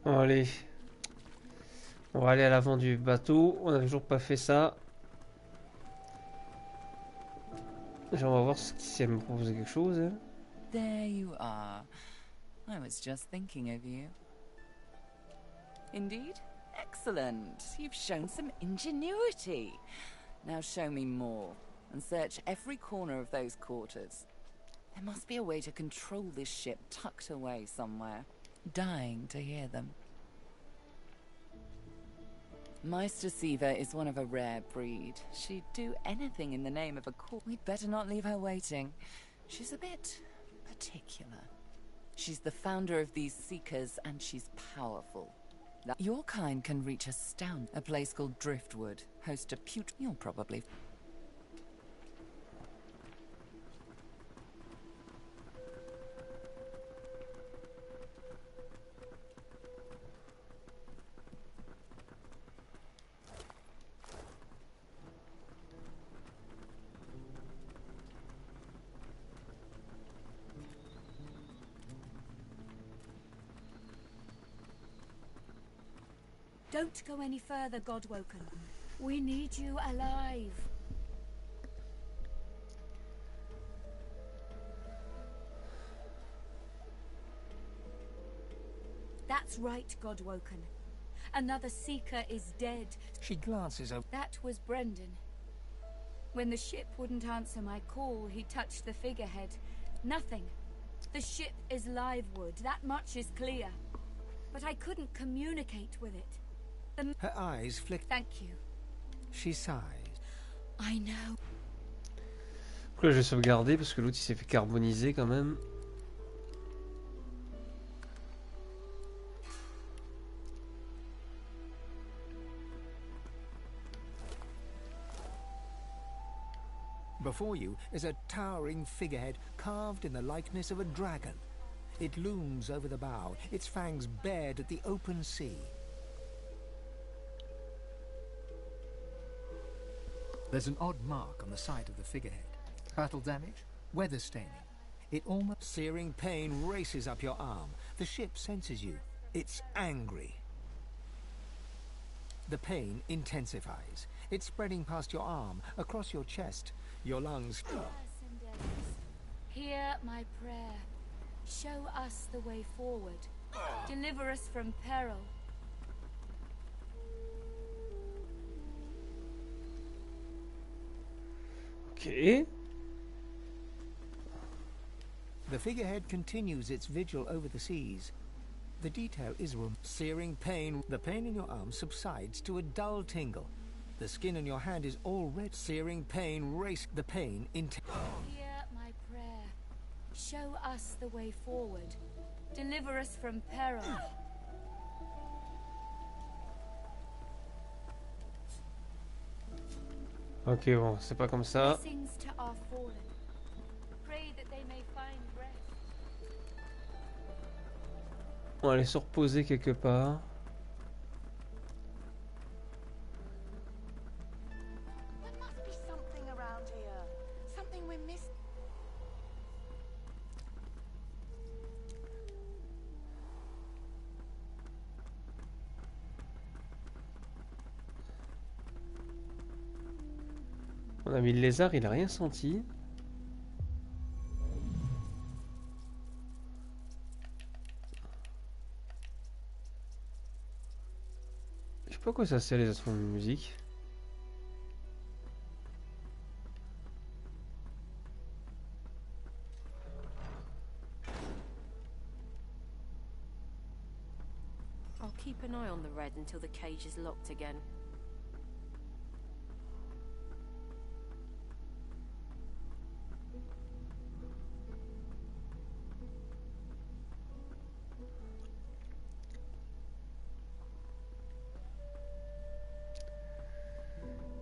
Bon, allez. On va aller à l'avant du bateau. On n'a toujours pas fait ça. On va voir si elle me propose quelque chose. Hein. There you are. I was just thinking of you. Indeed? Excellent. You've shown some ingenuity. Now show me more, and search every corner of those quarters. There must be a way to control this ship tucked away somewhere. Dying to hear them. Meister Siva is one of a rare breed. She'd do anything in the name of a cause. We'd better not leave her waiting. She's a bit particular. She's the founder of these seekers, and she's powerful. Your kind can reach a place called Driftwood, host to You'll probably... Don't go any further, Godwoken. We need you alive. That's right, Godwoken. Another seeker is dead. She glances over. That was Brendan. When the ship wouldn't answer my call, he touched the figurehead. Nothing. The ship is live wood, that much is clear. But I couldn't communicate with it. Her eyes flick. Thank you. She sighs. I know. Donc là, je vais sauvegarder parce que l'autre il s'est fait carboniser quand même. Before you is a towering figurehead carved in the likeness of a dragon. It looms over the bow, its fangs bared at the open sea. There's an odd mark on the side of the figurehead. Battle damage? Weather staining. It almost... Searing pain races up your arm. The ship senses you. It's angry. The pain intensifies. It's spreading past your arm, across your chest, your lungs. Hear my prayer. Show us the way forward. Deliver us from peril. Okay. The figurehead continues its vigil over the seas. The detail is searing pain. The pain in your arm subsides to a dull tingle. The skin in your hand is all red. Searing pain race. The pain Hear my prayer. Show us the way forward. Deliver us from peril. Ok, bon, c'est pas comme ça. Blessings to our fallen. Pray that they may find rest. On va aller se reposer quelque part. There must be something around here. Something we missed. On a mis le lézard, il a rien senti. Je sais pas quoi ça sert les instruments de musique. I'll keep an eye on the red until the cage is locked again.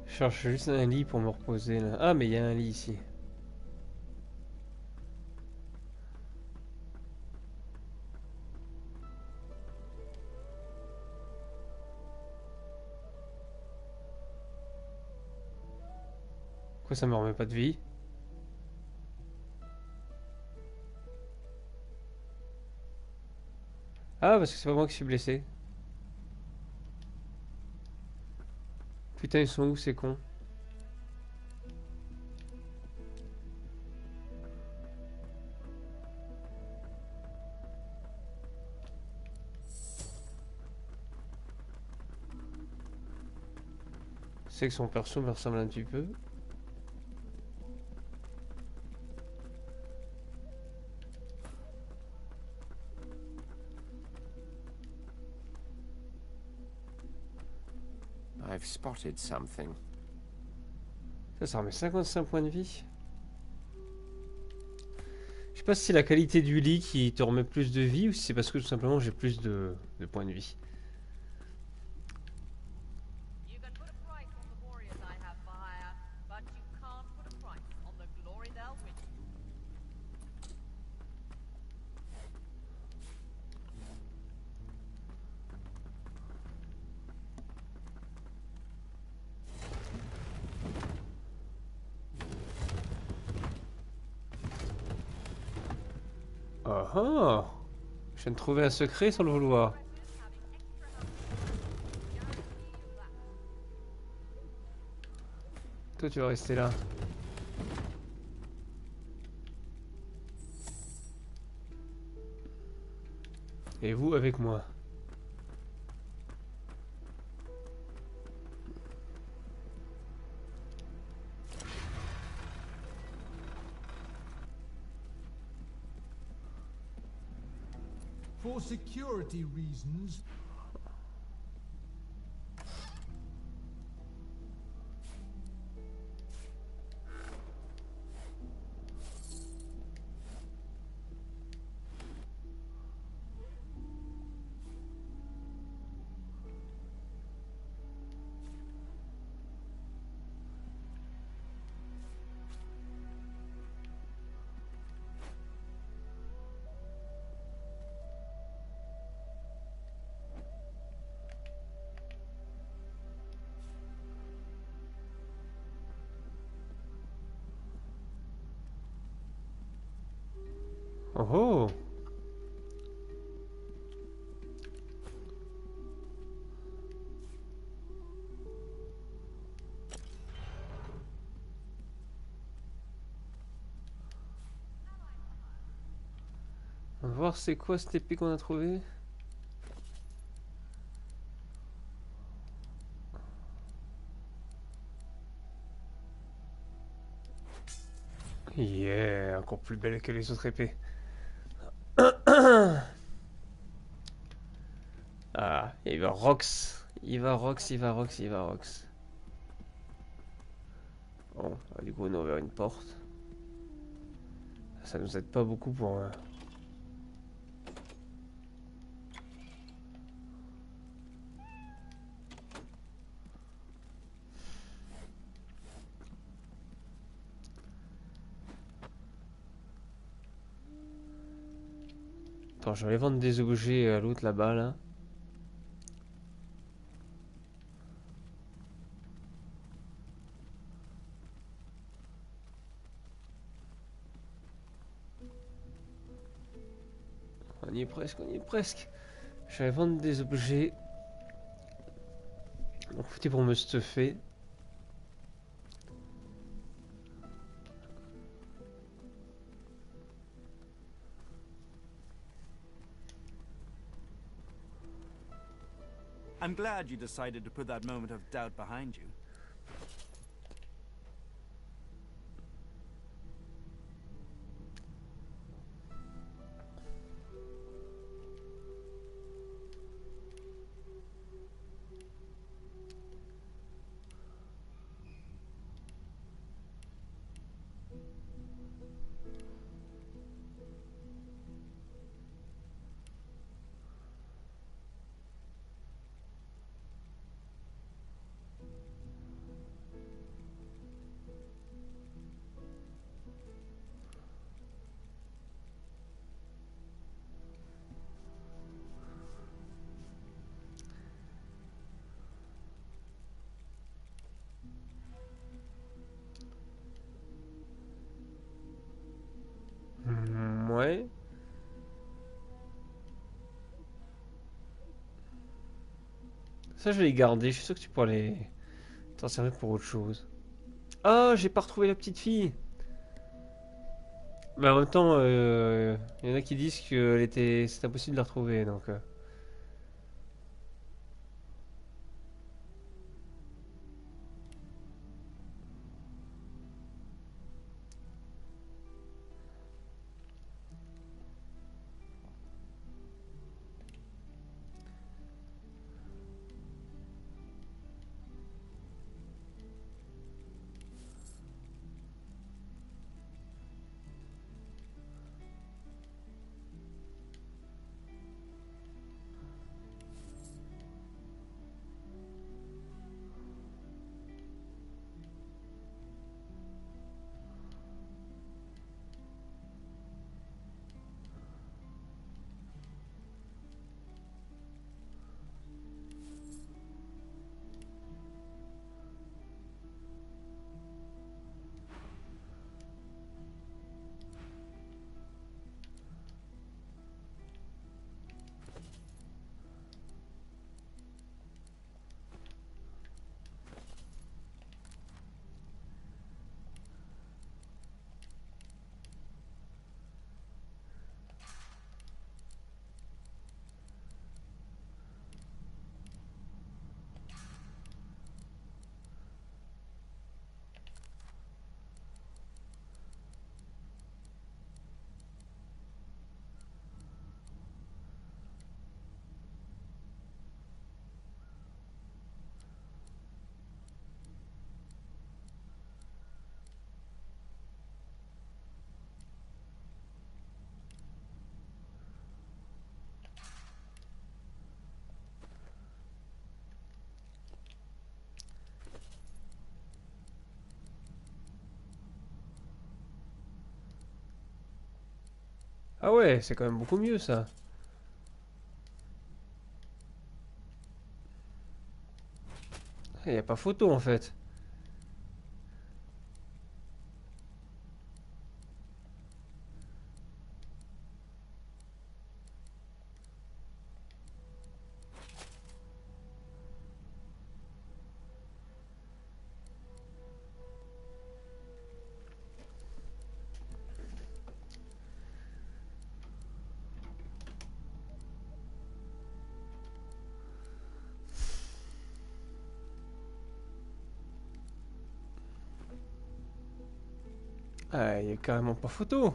Je cherche juste un lit pour me reposer là. Ah mais il y a un lit ici. Pourquoi ça me remet pas de vie? Ah parce que c'est pas moi qui suis blessé. Putain ils sont où ces cons? C'est que son perso me ressemble un petit peu. I've spotted something. Ça remet 55 points de vie. Je sais pas si c'est la qualité du lit qui te remet plus de vie ou si c'est parce que tout simplement j'ai plus de points de vie. Oh oh! Je viens de trouver un secret sans le vouloir. Toi tu vas rester là. Et vous avec moi. For security reasons, Oh oh. On va voir c'est quoi cette épée qu'on a trouvé. Yeah, encore plus belle que les autres épées. Ah, il va Rox. Il va Rox, il va Rox, il va Rox. Bon, du coup on a ouvert une porte. Ça nous aide pas beaucoup pour... Attends, je vais aller vendre des objets à l'autre là-bas, là. On y est presque, on y est presque. Je vais vendre des objets. Donc, profiter pour me stuffer. I'm glad you decided to put that moment of doubt behind you. Ouais. Ça, je vais les garder. Je suis sûr que tu pourras les t'en servir pour autre chose. Ah, j'ai pas retrouvé la petite fille. Mais en même temps, y en a qui disent que c'est impossible de la retrouver, donc... Ah ouais, c'est quand même beaucoup mieux, ça. Il n'y a pas photo, en fait. Ah, il y a carrément pas photo.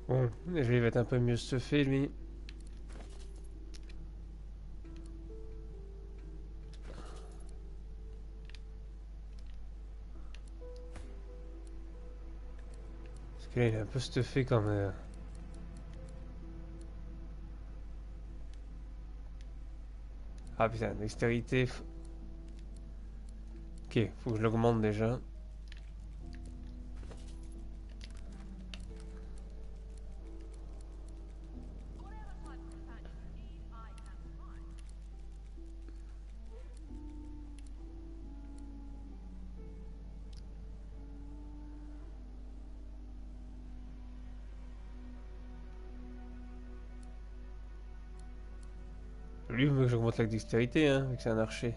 Bon, je vais être un peu mieux stuffé, lui. Parce que là, il est un peu stuffé quand même. Ah putain, dextérité. Ok, faut que je l'augmente déjà. Lui veut que j'augmente la dextérité, hein, vu que c'est un archer.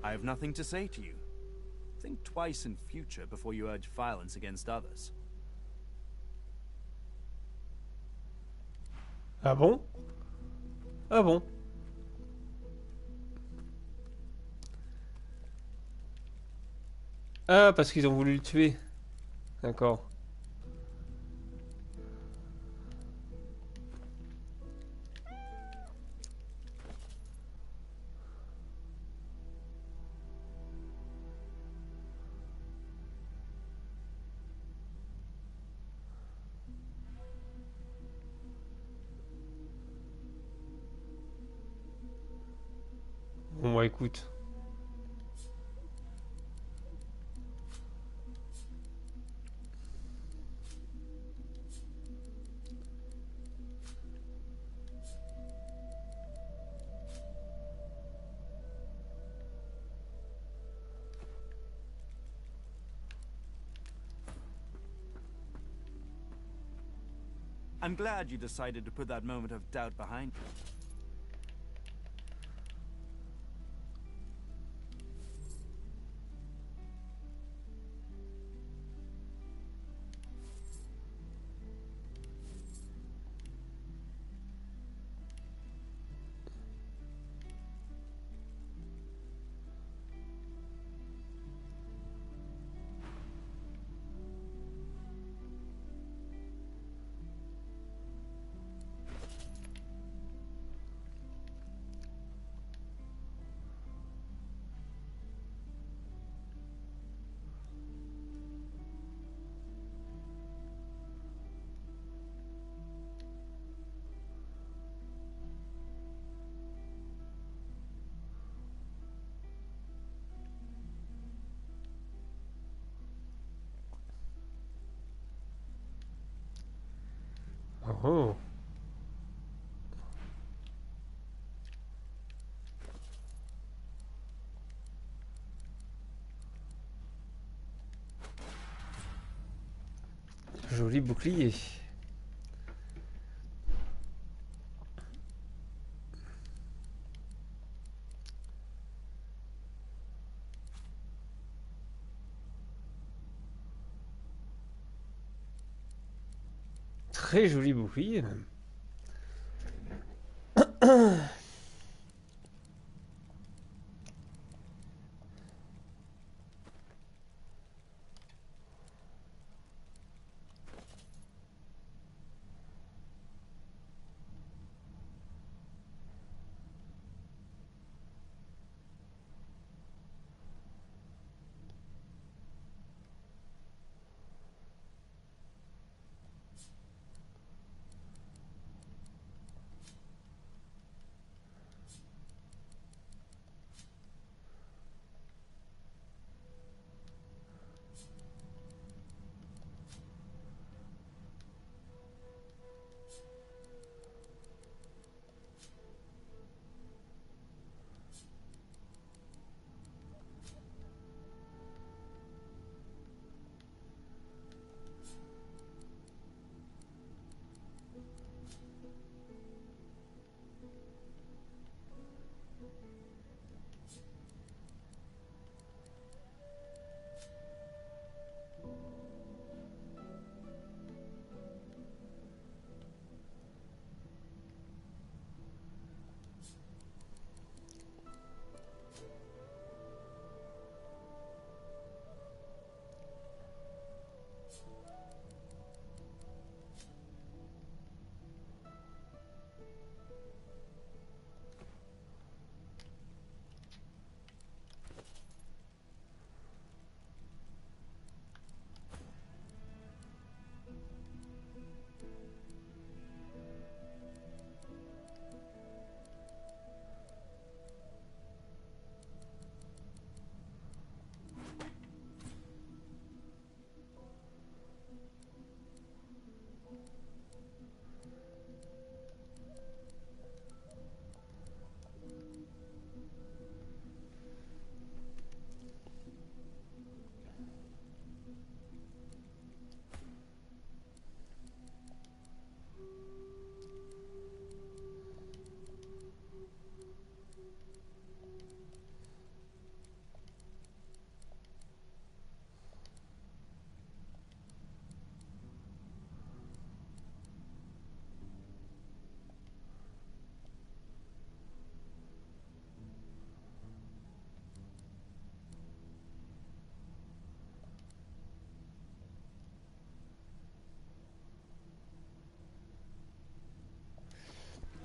I have nothing to say to you. Think twice in future before you urge violence against others. Ah bon? Ah bon? Ah, parce qu'ils ont voulu le tuer. D'accord. Bon, bah écoute. I'm glad you decided to put that moment of doubt behind you. Oh. Joli bouclier. Très joli bouclier même.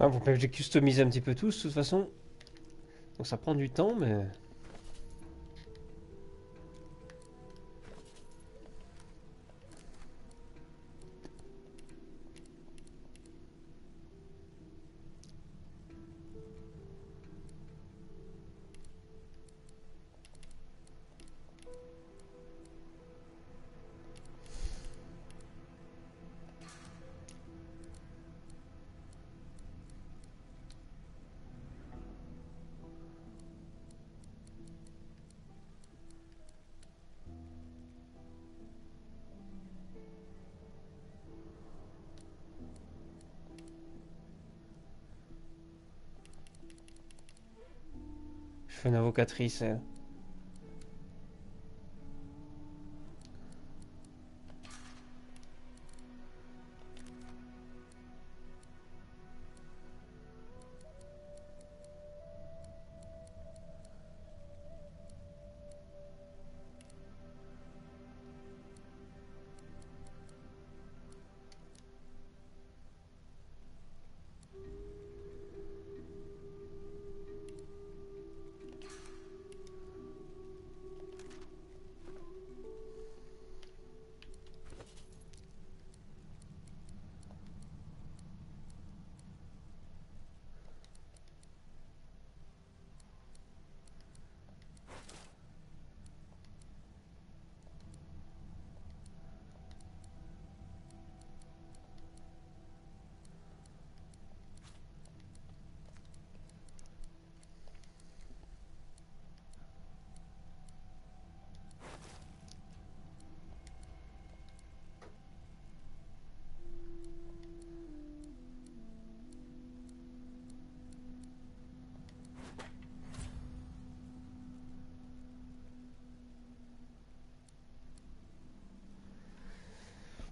Ah, faut pas que j'ai customisé un petit peu tous, de toute façon. Donc ça prend du temps, mais... Je fais une invocatrice.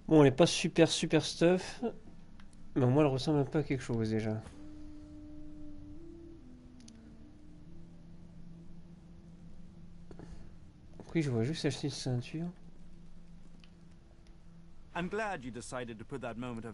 Bon, elle est pas super stuff, mais au moins elle ressemble un peu à quelque chose déjà. Oui, je vois juste acheter une ceinture. I'm glad you decided to put that moment of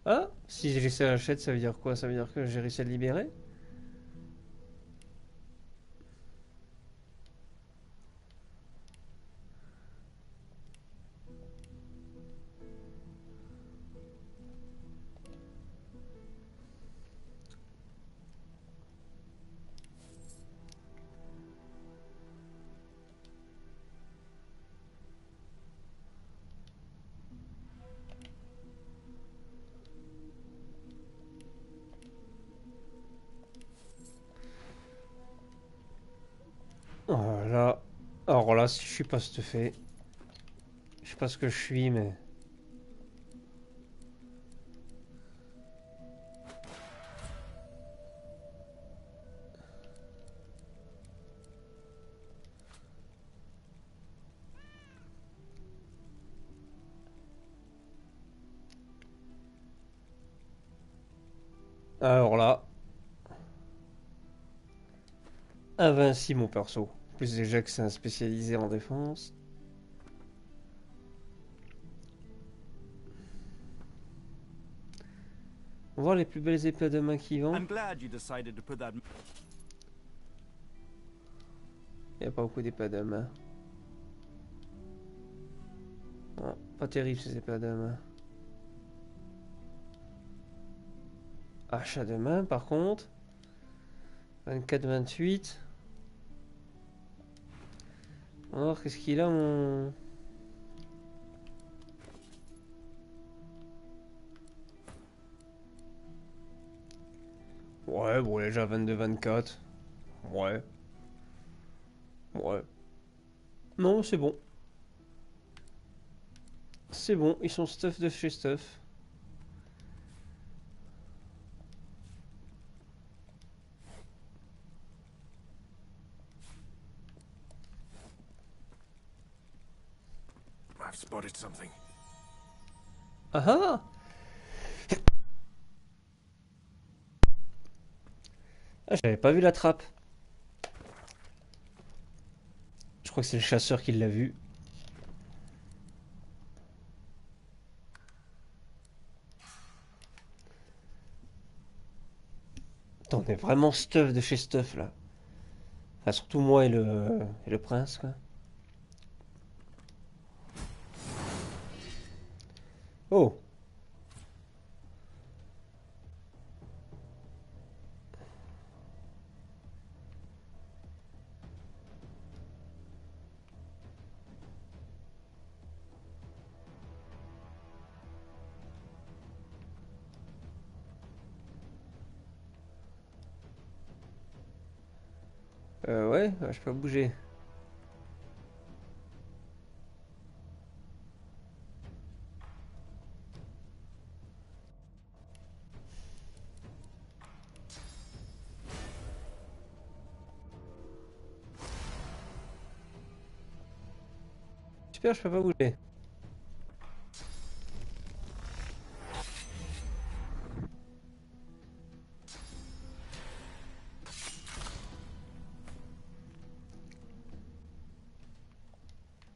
Ah, si j'ai laissé la chette, ça veut dire quoi? Ça veut dire que j'ai réussi à le libérer? Oh là. Alors là, si je suis pas stuffé. Je sais pas ce que je suis, mais... Alors là... Invincible mon perso. En plus déjà que c'est un spécialisé en défense. On va voir les plus belles épées de main qui vendent. I'm glad you decided to put that Il n'y a pas beaucoup d'épées de main. Non, pas terrible ces épées de main. Achat de main par contre. 24-28. Alors qu'est-ce qu'il a mon... Ouais, bon, déjà 22-24. Ouais. Ouais. Non, c'est bon. C'est bon, ils sont stuff de chez stuff. I've spotted something. Ah ah! Ah, j'avais pas vu la trappe. Je crois que c'est le chasseur qui l'a vu. Attends, on est vraiment stuff de chez stuff là. Enfin, surtout moi et le prince quoi. Oh! Ouais, je peux bouger. Super, je peux pas bouger.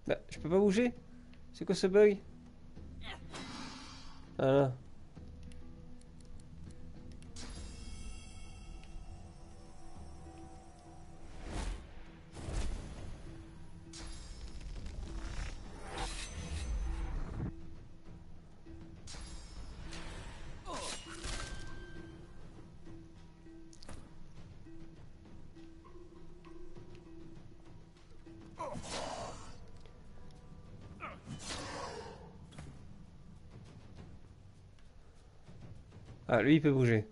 Bah, je peux pas bouger. C'est quoi ce bug? Voilà. Ah, lui il peut bouger.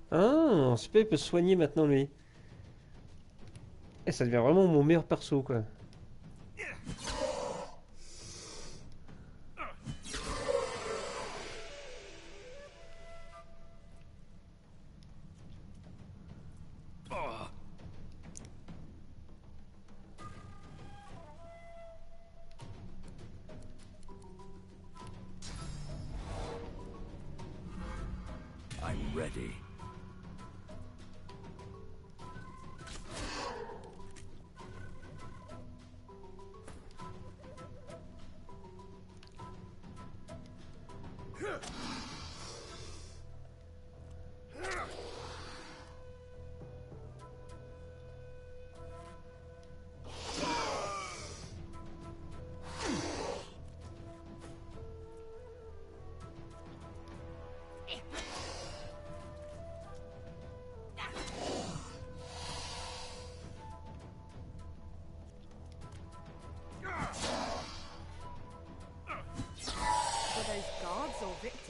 Ah, super, il peut se soigner maintenant lui. Et ça devient vraiment mon meilleur perso quoi. I'm ready.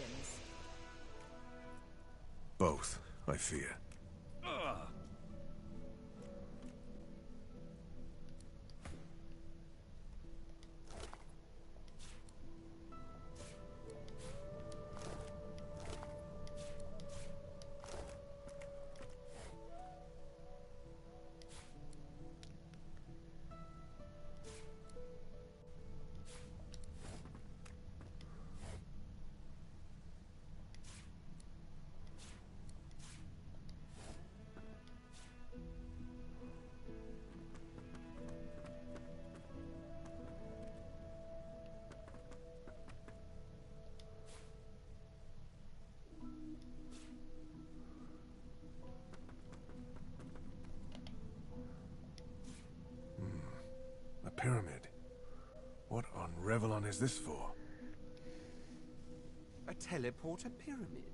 origins? Both, I fear. Pyramid. What on Revlon is this for? A teleporter pyramid.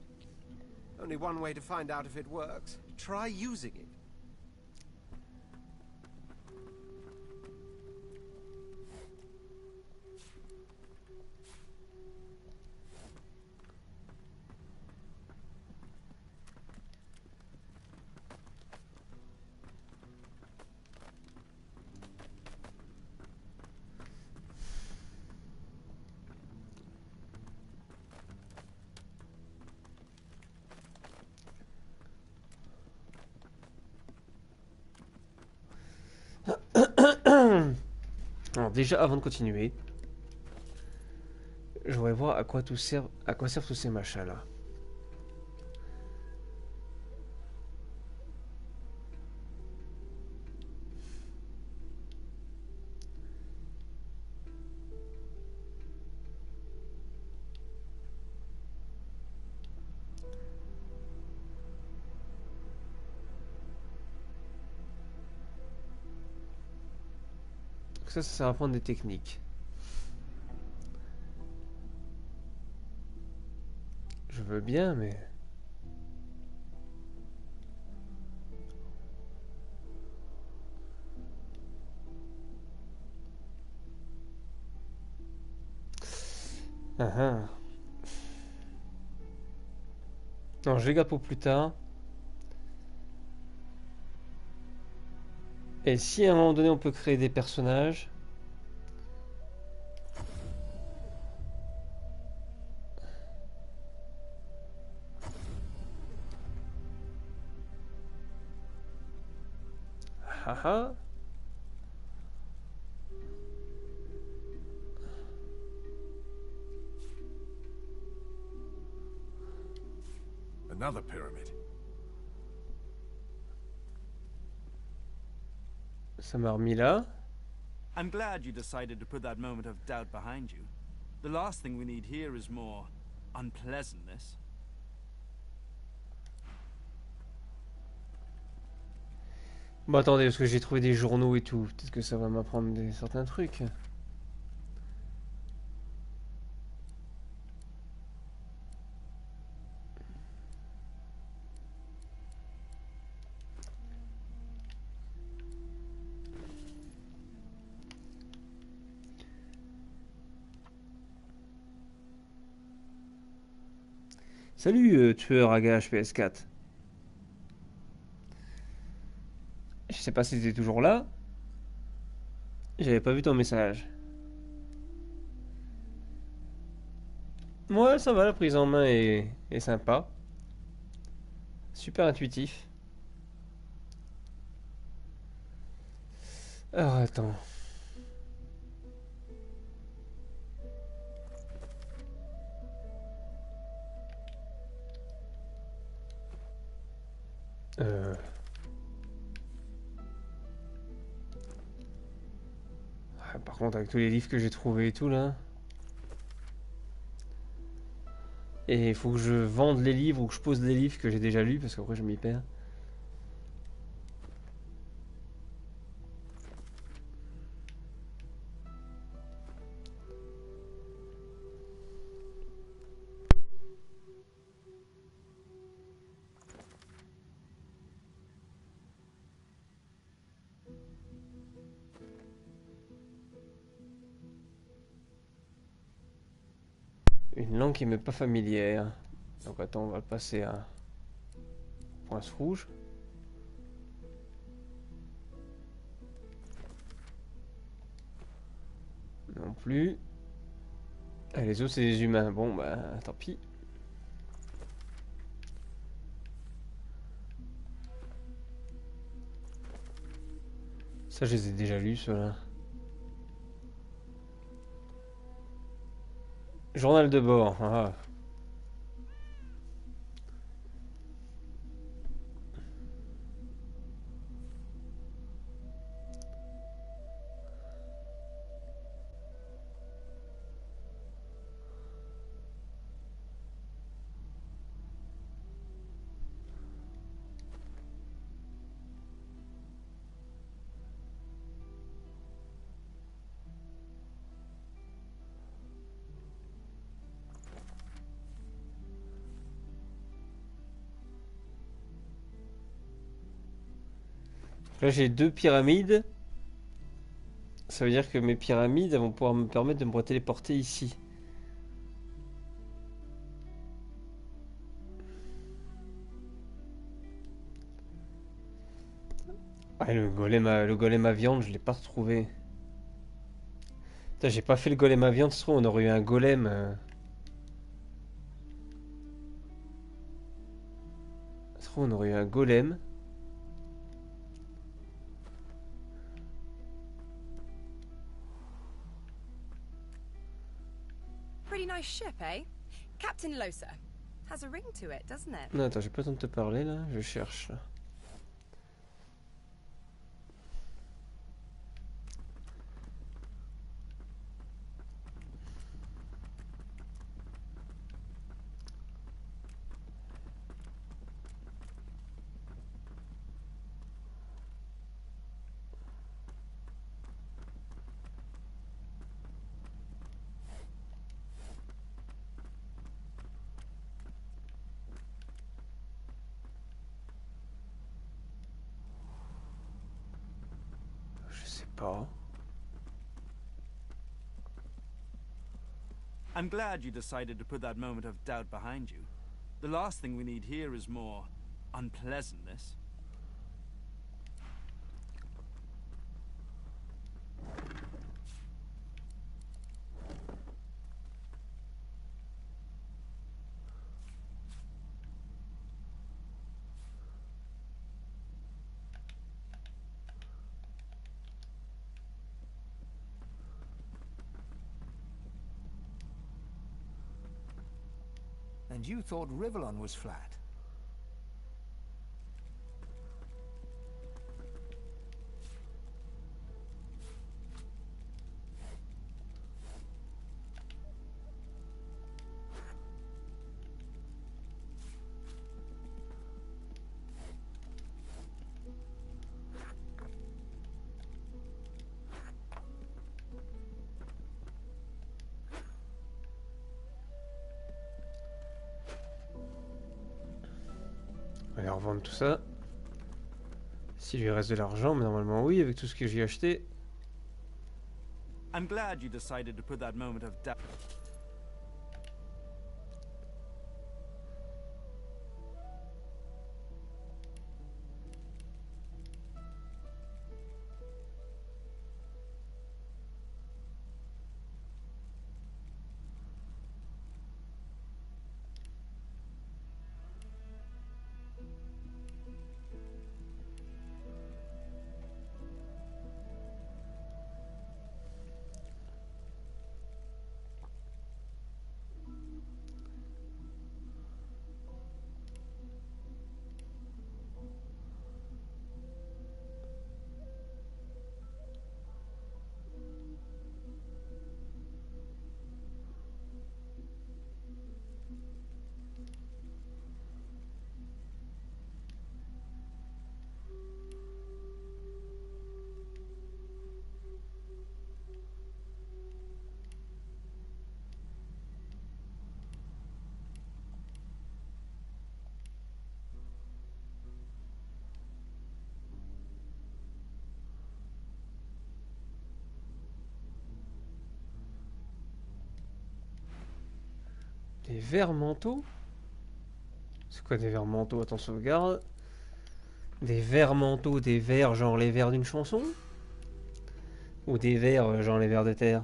Only one way to find out if it works. Try using it. Alors déjà, avant de continuer, je voudrais voir à quoi servent tous ces machins là. Ça sert à apprendre des techniques. Je veux bien, mais... Non, je les garde pour plus tard. Et si à un moment donné on peut créer des personnages... Haha. Another pyramid. Ça m'a remis là. I'm glad you decided to put that moment of doubt behind you. The last thing we need here is more unpleasantness. Bon attendez, parce que j'ai trouvé des journaux et tout. Peut-être que ça va m'apprendre certains trucs. Salut tueur à gages PS4. Je sais pas si t'es toujours là. J'avais pas vu ton message. Ouais, ça va, la prise en main est sympa. Super intuitif. Alors attends. Par contre, avec tous les livres que j'ai trouvés et tout là. Et il faut que je vende les livres ou que je pose les livres que j'ai déjà lus parce qu'après je m'y perds. Une langue qui m'est pas familière. Donc attends, on va le passer à point rouge. Non plus. Ah, les autres c'est des humains. Bon bah tant pis. Ça je les ai déjà lus ceux-là. Journal de bord. Ah. Là j'ai 2 pyramides. Ça veut dire que mes pyramides elles vont pouvoir me permettre de me téléporter ici. Ah, le golem à viande, je l'ai pas retrouvé. Putain, j'ai pas fait le golem à viande, ça se trouve, on aurait eu un golem. Ça se trouve, on aurait eu un golem. Pretty nice ship, eh? Captain Losa. Has a ring to it, doesn't it? Non, attends, j'ai pas le temps de te parler là, je cherche. Je sais pas. I'm glad you decided to put that moment of doubt behind you. The last thing we need here is more unpleasantness. And you thought Rivellon was flat? On va aller revendre tout ça. S'il lui reste de l'argent, mais normalement oui, avec tout ce que j'ai acheté. I'm glad you decided to put that moment of doubt. Des vers manteaux? C'est quoi des vers manteaux? Attends, sauvegarde. Des vers manteaux, des vers genre les vers d'une chanson? Ou des vers genre les vers de terre?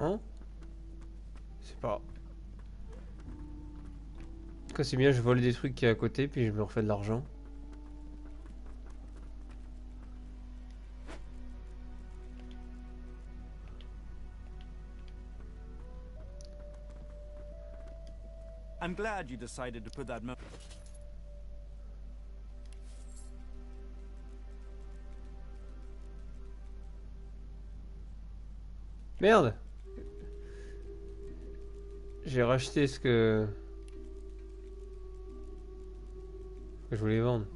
Hein? Je sais pas. Quand c'est bien, je vole des trucs qui est à côté, puis je me refais de l'argent. I'm glad you decided to put that mo- Merde! J'ai racheté ce que je voulais vendre.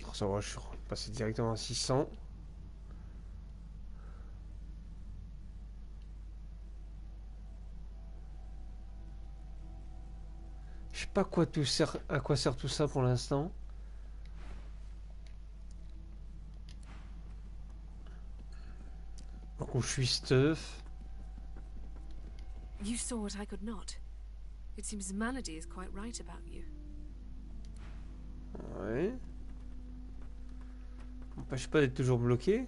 Oh, ça va, je suis passé directement à 600. Je sais pas quoi tout sert, à quoi sert tout ça pour l'instant. Donc je suis stuff. You saw what I could not. It seems Melody is quite right about you. Ouais. M'empêche pas d'être toujours bloqué.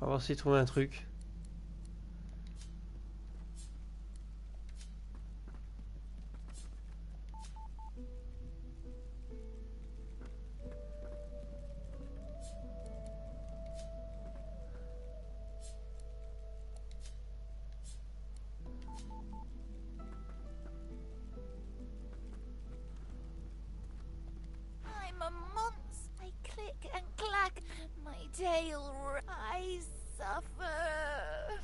On va voir s'il trouve un truc. I'm a monster. I click and clack. My tail. I suffer.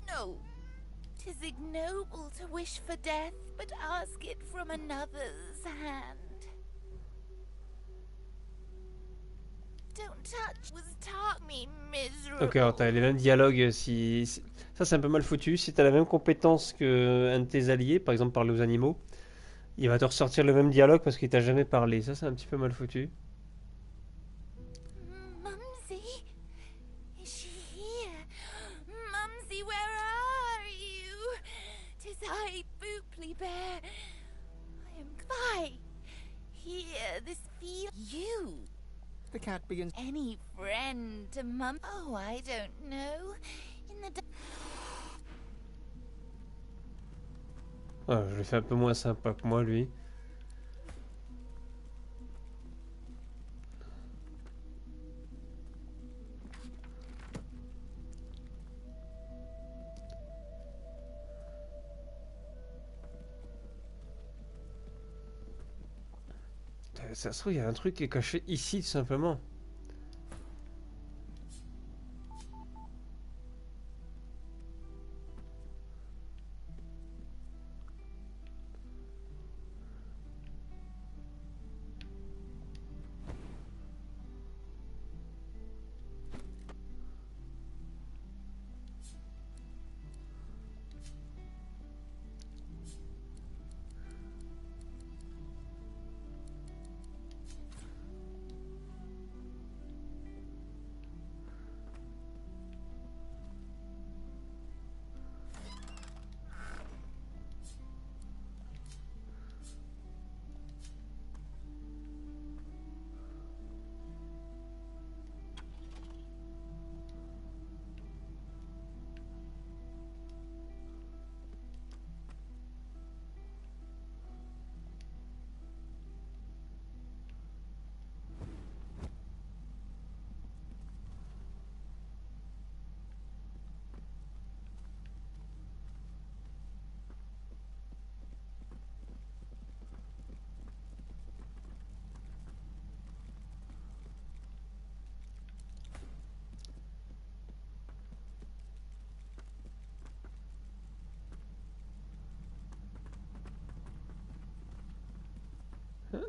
No. 'Tis ignoble to wish for death, but ask it from another's hand. Don't touch was taught me miserable. Ok, alors t'as les mêmes dialogues si... Ça c'est un peu mal foutu. Si t'as la même compétence qu'un de tes alliés, par exemple parler aux animaux, il va te ressortir le même dialogue parce qu'il t'a jamais parlé. Ça c'est un petit peu mal foutu. Mumsy? Is she here? Mumsy, where are you? 'Tis I, Booply Bear. I am by. Here, this feel you. The cat begins. Any friend to Mum? Oh, I don't know. In the Ah, je l'ai fait un peu moins sympa que moi lui. Ça se trouve, il y a un truc qui est caché ici, tout simplement.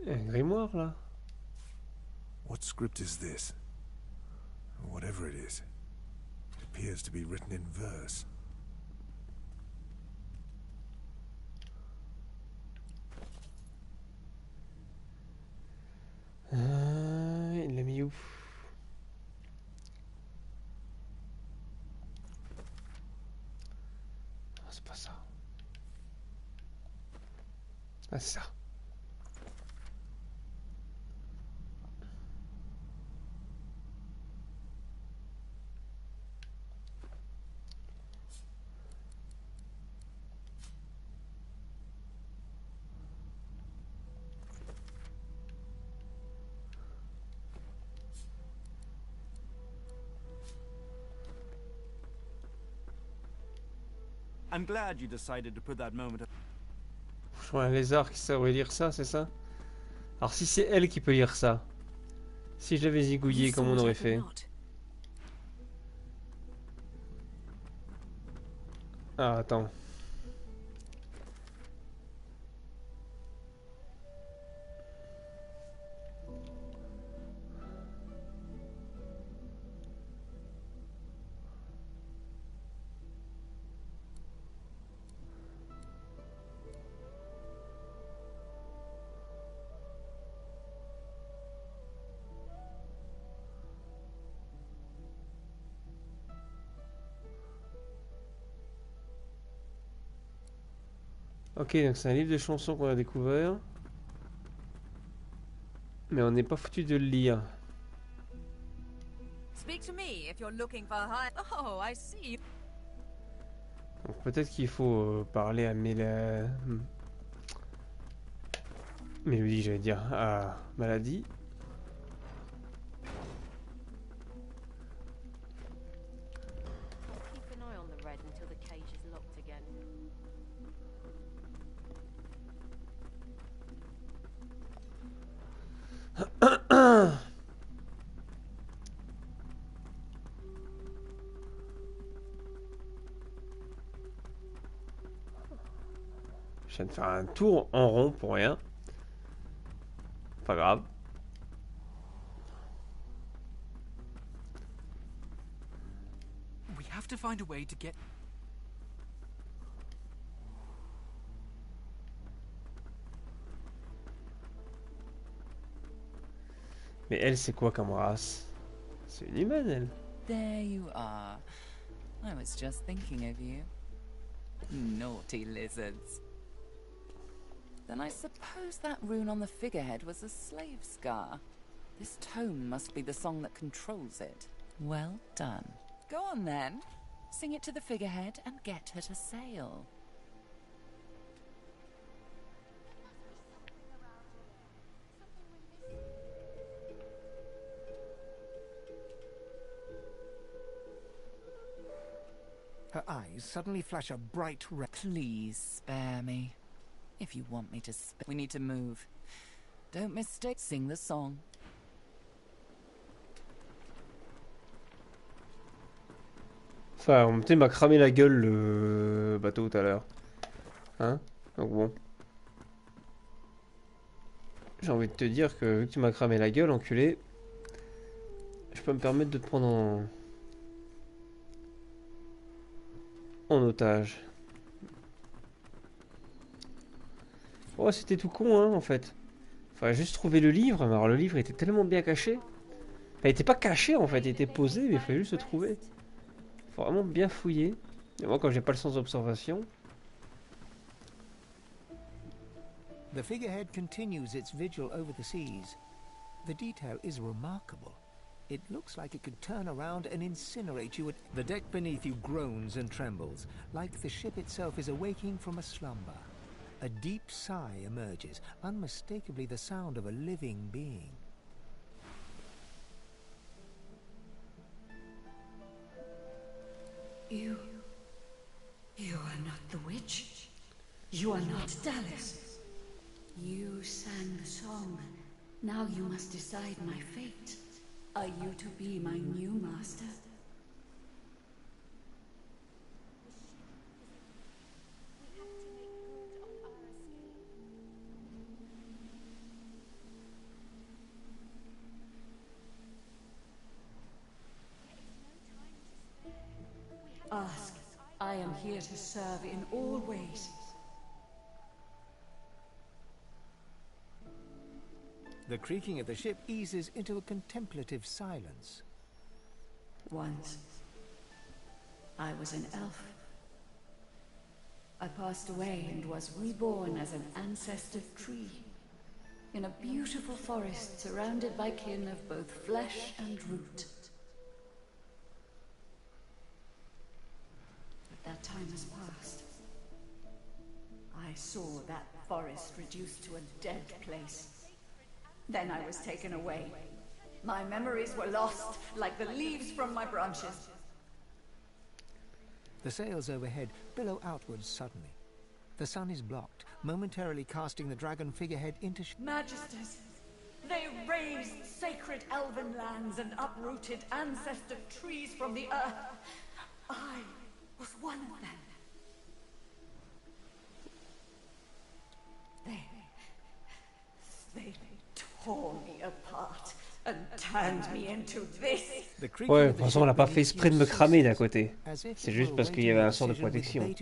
Un grimoire là. What script is this? Whatever it is, it appears to be written in verse. Il l'a mis où? Oh, c'est pas ça. Ah, c'est ça. I'm glad you decided to put that moment. Je vois un lézard qui saurait lire ça, c'est ça? Alors si c'est elle qui peut lire ça, si je l'avais zigouillé, comment on aurait fait? Ah, attends. Ok, donc c'est un livre de chansons qu'on a découvert. Mais on n'est pas foutu de le lire. Speak to me if you're looking for high. Oh, I see. Donc peut-être qu'il faut parler à Mélodie, j'allais dire, à Maladie. Keep an eye on the red until the cage is locked again. Je viens de faire un tour en rond pour rien. Pas grave. We have to find a way to get... Mais elle, c'est quoi comme race? C'est une humaine, elle. There you are. I was just thinking of you. Naughty lizards. Then I suppose that rune on the figurehead was a slave scar. This tone must be the song that controls it. Well done. Go on then. Sing it to the figurehead and get her to sail. Her eyes suddenly flash a bright red. Please spare me. If you want me to we need to move. Don't mistake. Sing the song. Enfin, tu m'a cramé la gueule le bateau tout à l'heure. Hein? Donc bon. J'ai envie de te dire que vu que tu m'as cramé la gueule, enculé, je peux me permettre de te prendre en otage. Oh, c'était tout con, hein, en fait. Fallait juste trouver le livre, mais alors le livre était tellement bien caché. Enfin, il était pas caché, en fait, il était posé, mais il fallait juste le trouver. Faut vraiment bien fouiller. Et moi, quand j'ai pas le sens d'observation... The figurehead continues its vigil over the seas. The detail is remarkable. It looks like it could turn around and incinerate you. The deck beneath you groans and trembles, like the ship itself is awaking from a slumber. A deep sigh emerges, unmistakably the sound of a living being. You are not the witch. You are not Dallas. You sang the song. Now you must decide my fate. Are you to be my new master? am here to serve in all ways. The creaking of the ship eases into a contemplative silence. Once, I was an elf. I passed away and was reborn as an ancestor tree in a beautiful forest surrounded by kin of both flesh and root. But that time has passed. I saw that forest reduced to a dead place. Then I was taken away. My memories were lost, like the leaves from my branches. The sails overhead billow outwards suddenly. The sun is blocked, momentarily casting the dragon figurehead into Magisters, they razed sacred elven lands and uprooted ancestor trees from the earth. I was one of them. They tore me apart and turned me into this. Ouais, de toute façon, on n'a pas fait exprès de me cramer d'un côté. C'est juste parce qu'il y avait un sort de protection.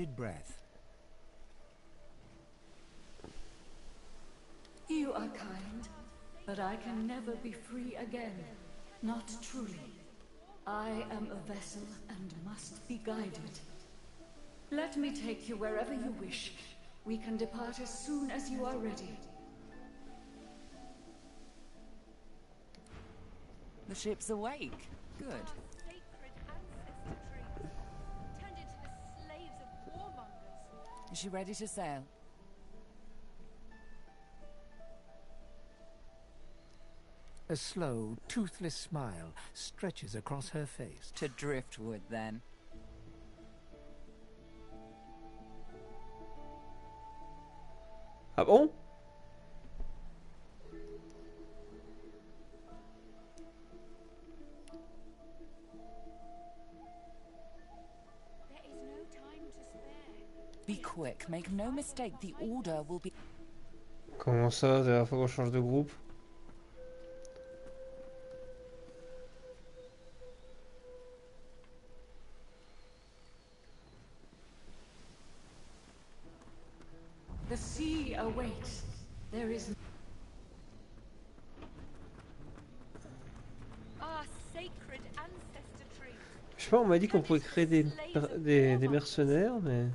You are kind, but I can never be free again. Not truly. I am a vessel and must be guided. Let me take you wherever you wish. We can depart as soon as you are ready. The ship's awake. Good. Is she ready to sail? A slow, toothless smile stretches across her face. To driftwood, then. Ah bon? Be quick. Make no mistake. The order will be... Comment ça, la dernière fois qu'on change de groupe? The sea awaits. There is... Our sacred ancestor tree. Je sais pas, on m'a dit qu'on pouvait créer des mercenaires, mais...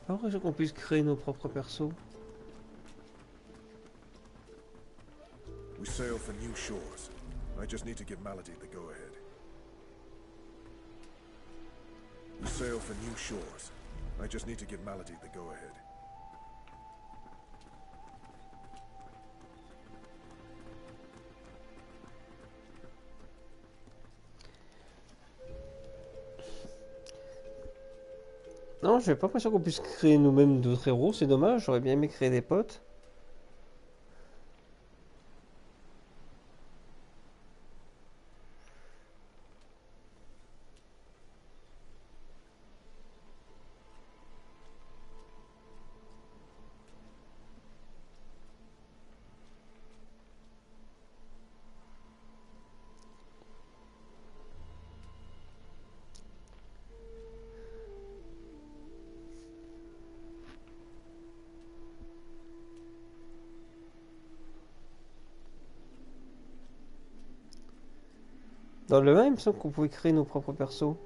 Pas l'impression qu'on puisse créer nos propres persos. We sail for new shores. I just need to give Malady the go-ahead. We sail for new shores. I just need to give Malady the go-ahead. Non, j'ai pas l'impression qu'on puisse créer nous-mêmes d'autres héros, c'est dommage, j'aurais bien aimé créer des potes. Dans le 1, il me semble qu'on pouvait créer nos propres persos.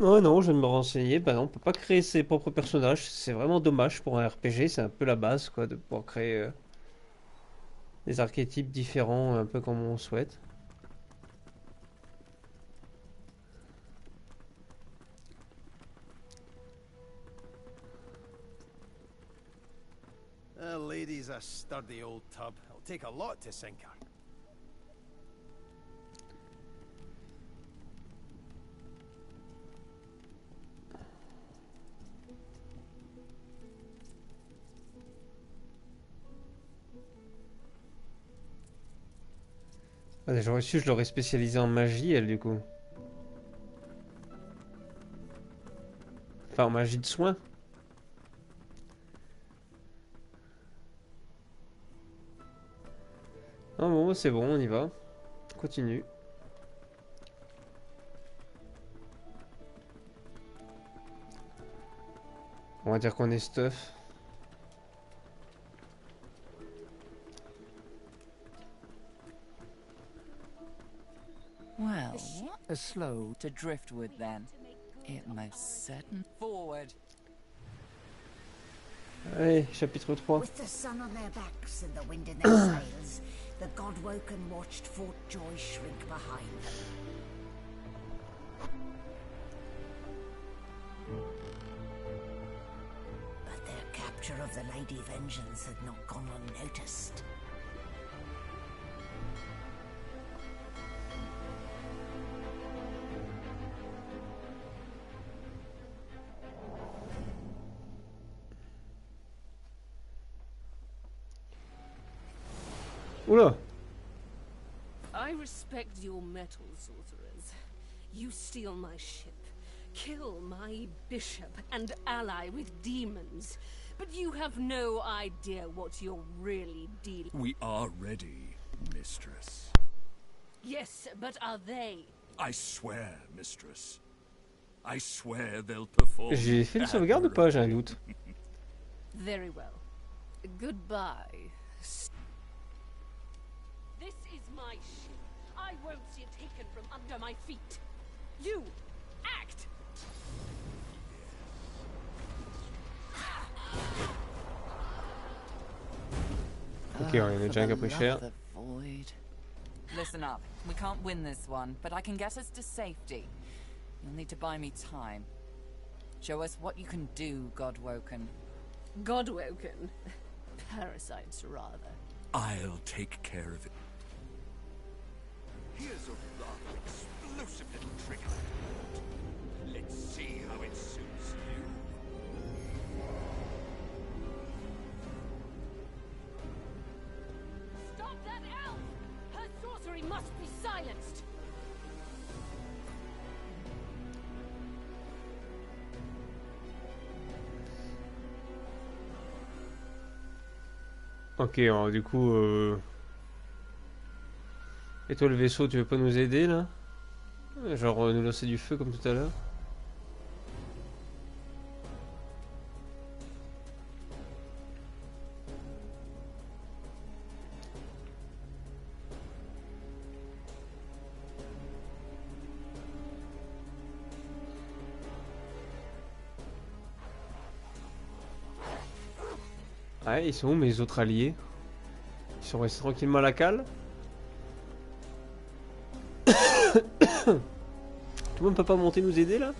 Ouais, non, je vais me renseigner. Bah non, on peut pas créer ses propres personnages. C'est vraiment dommage pour un RPG. C'est un peu la base, quoi, de pouvoir créer des archétypes différents, un peu comme on souhaite. Lady's a sturdy old tub. It'll take a lot to sink her. Ouais, j'aurais su, je l'aurais spécialisé en magie, elle, du coup. Enfin, en magie de soin. Ah bon, c'est bon, on y va. On continue. On va dire qu'on est stuff. Well, a slow to driftwood then. It most certain. Forward. Allez, chapitre 3. With the sun on their backs and the wind in their sails, the God-woken watched Fort Joy shrink behind them. But their capture of the Lady Vengeance had not gone unnoticed. Oula! I respect your mettle, sorcerers. You steal my ship, kill my bishop, and ally with demons. But you have no idea what you're really dealing with. We are ready, mistress. Yes, but are they? I swear, mistress. I swear they'll perform. J'ai fait une sauvegarde ou pas? J'ai un doute. Very well. Goodbye. This is my ship. I won't see it taken from under my feet. You, act! Ok, on a déjà un qui a pris cher. Listen up. We can't win this one, but I can get us to safety. You'll need to buy me time. Show us what you can do, Godwoken. Godwoken? Parasites, rather. I'll take care of it. Here's a rather explosive little trick. Let's see how it suits you. Stop that elf! Her sorcery must be silenced! Ok, alors du coup... Et toi le vaisseau, tu veux pas nous aider là? Genre nous lancer du feu comme tout à l'heure? Ouais, ils sont où mes autres alliés? Ils sont restés tranquillement à la cale? Tout le monde peut pas monter nous aider là?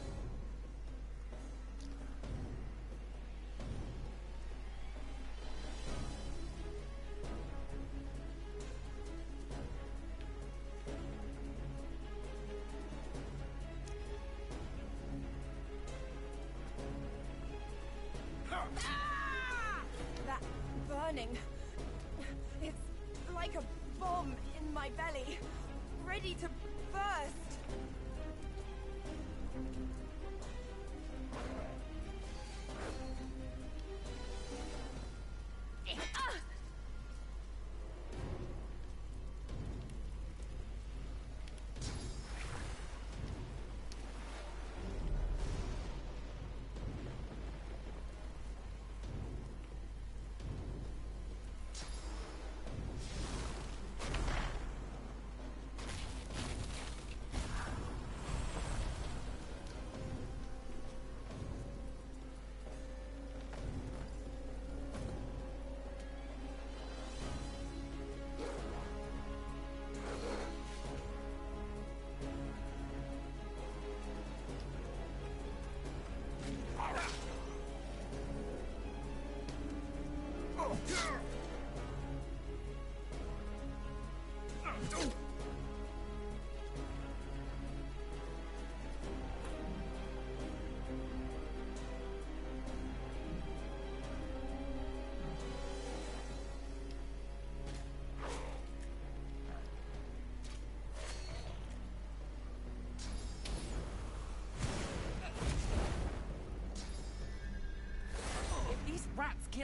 That burning. It's like a bomb in my belly, ready to burst.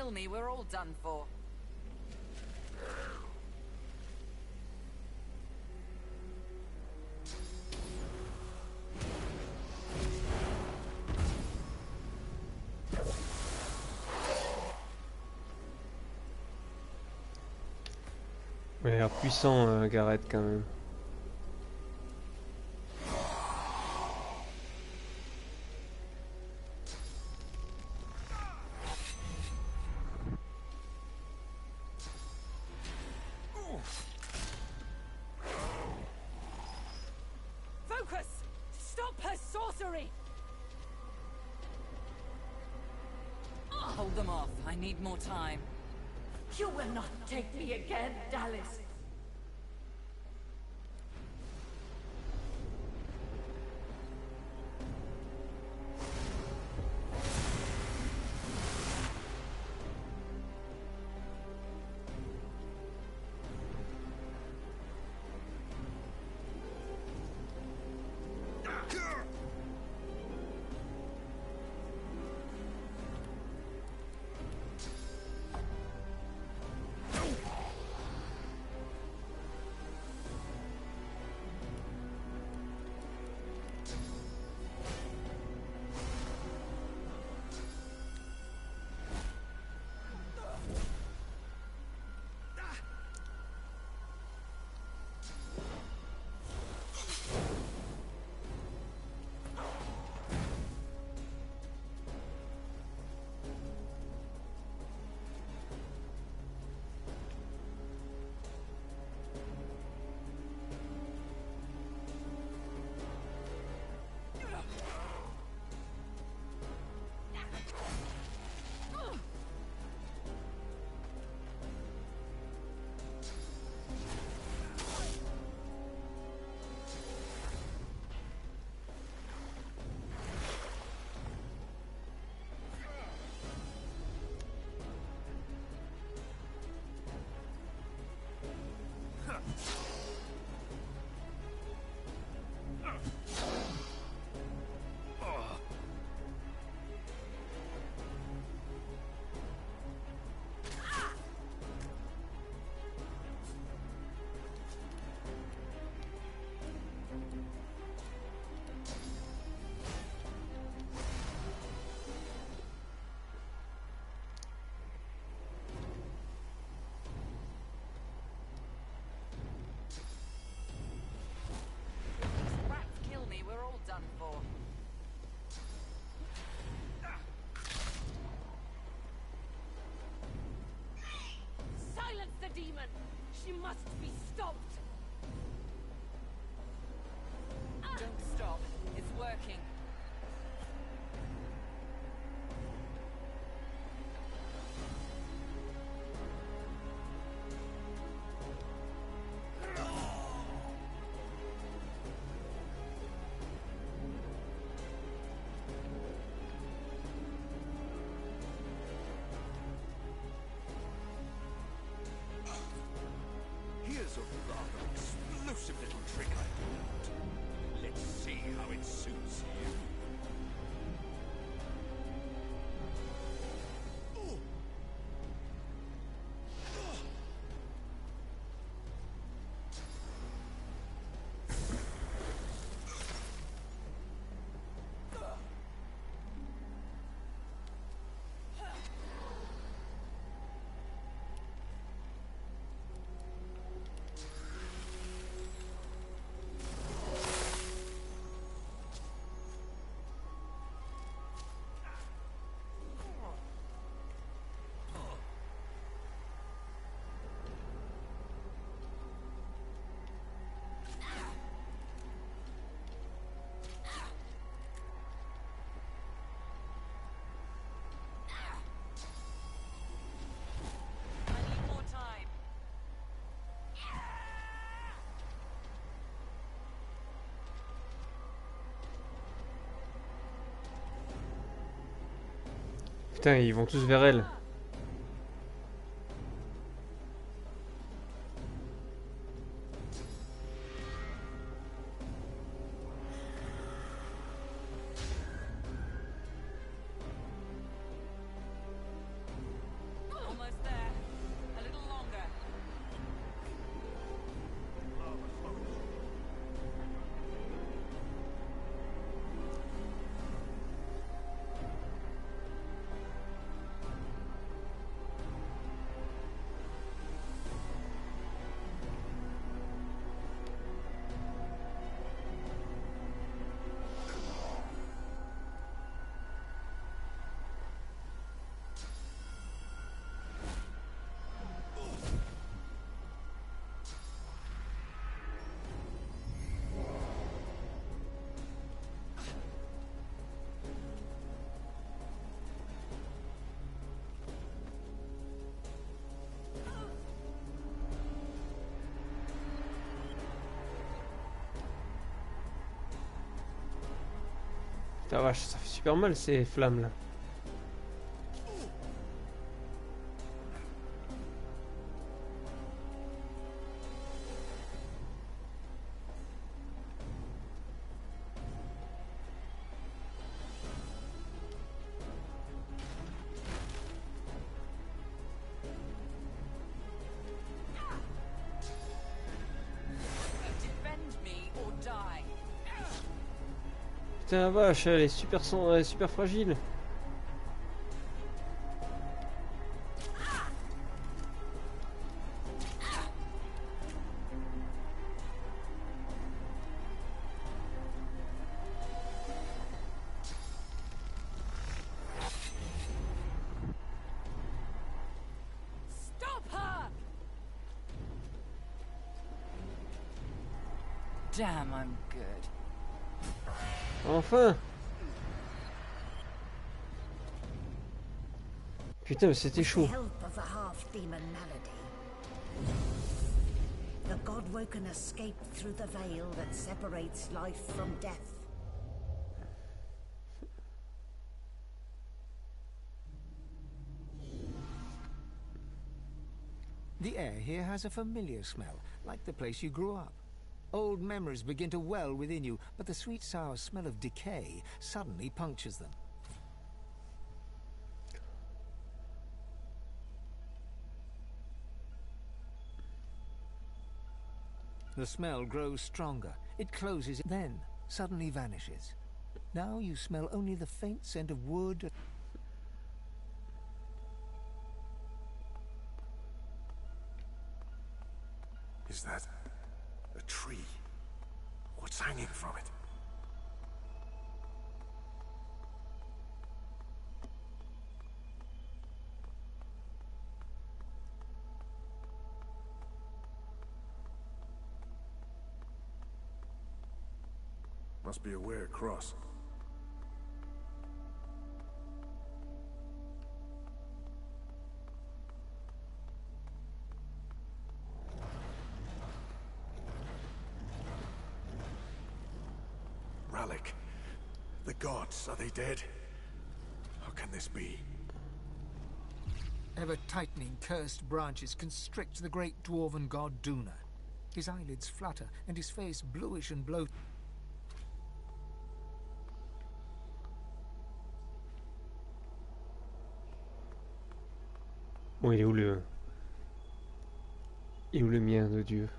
kill me, we're all done for. Il a l'air puissant, Gareth, quand même. Focus! Stop her sorcery! Hold them off. I need more time. You will not take me again, Dallas. Done for. Silence the demon! She must be stopped! Don't stop. It's working. Here's a rather explosive little trick I learned. Let's see how it suits you. Putain, ils vont tous vers elle. Putain vache, ça fait super mal ces flammes là. Putain vache, elle est super fragile. Damn, I'm good. Enfin. Putain, mais c'était chaud. The God-woken escaped through the veil that separates life from death. The air here has a familiar smell, like the place you grew up. Old memories begin to well within you, but the sweet sour smell of decay suddenly punctures them. The smell grows stronger. It closes, then suddenly vanishes. Now you smell only the faint scent of wood. Is that a tree? What's hanging from it? Must be a way across. Relic. The gods, are they dead? How can this be? Ever-tightening cursed branches constrict the great dwarven god Duna. His eyelids flutter, and his face bluish and bloated. Bon, il est où le... Il est où le mien de Dieu?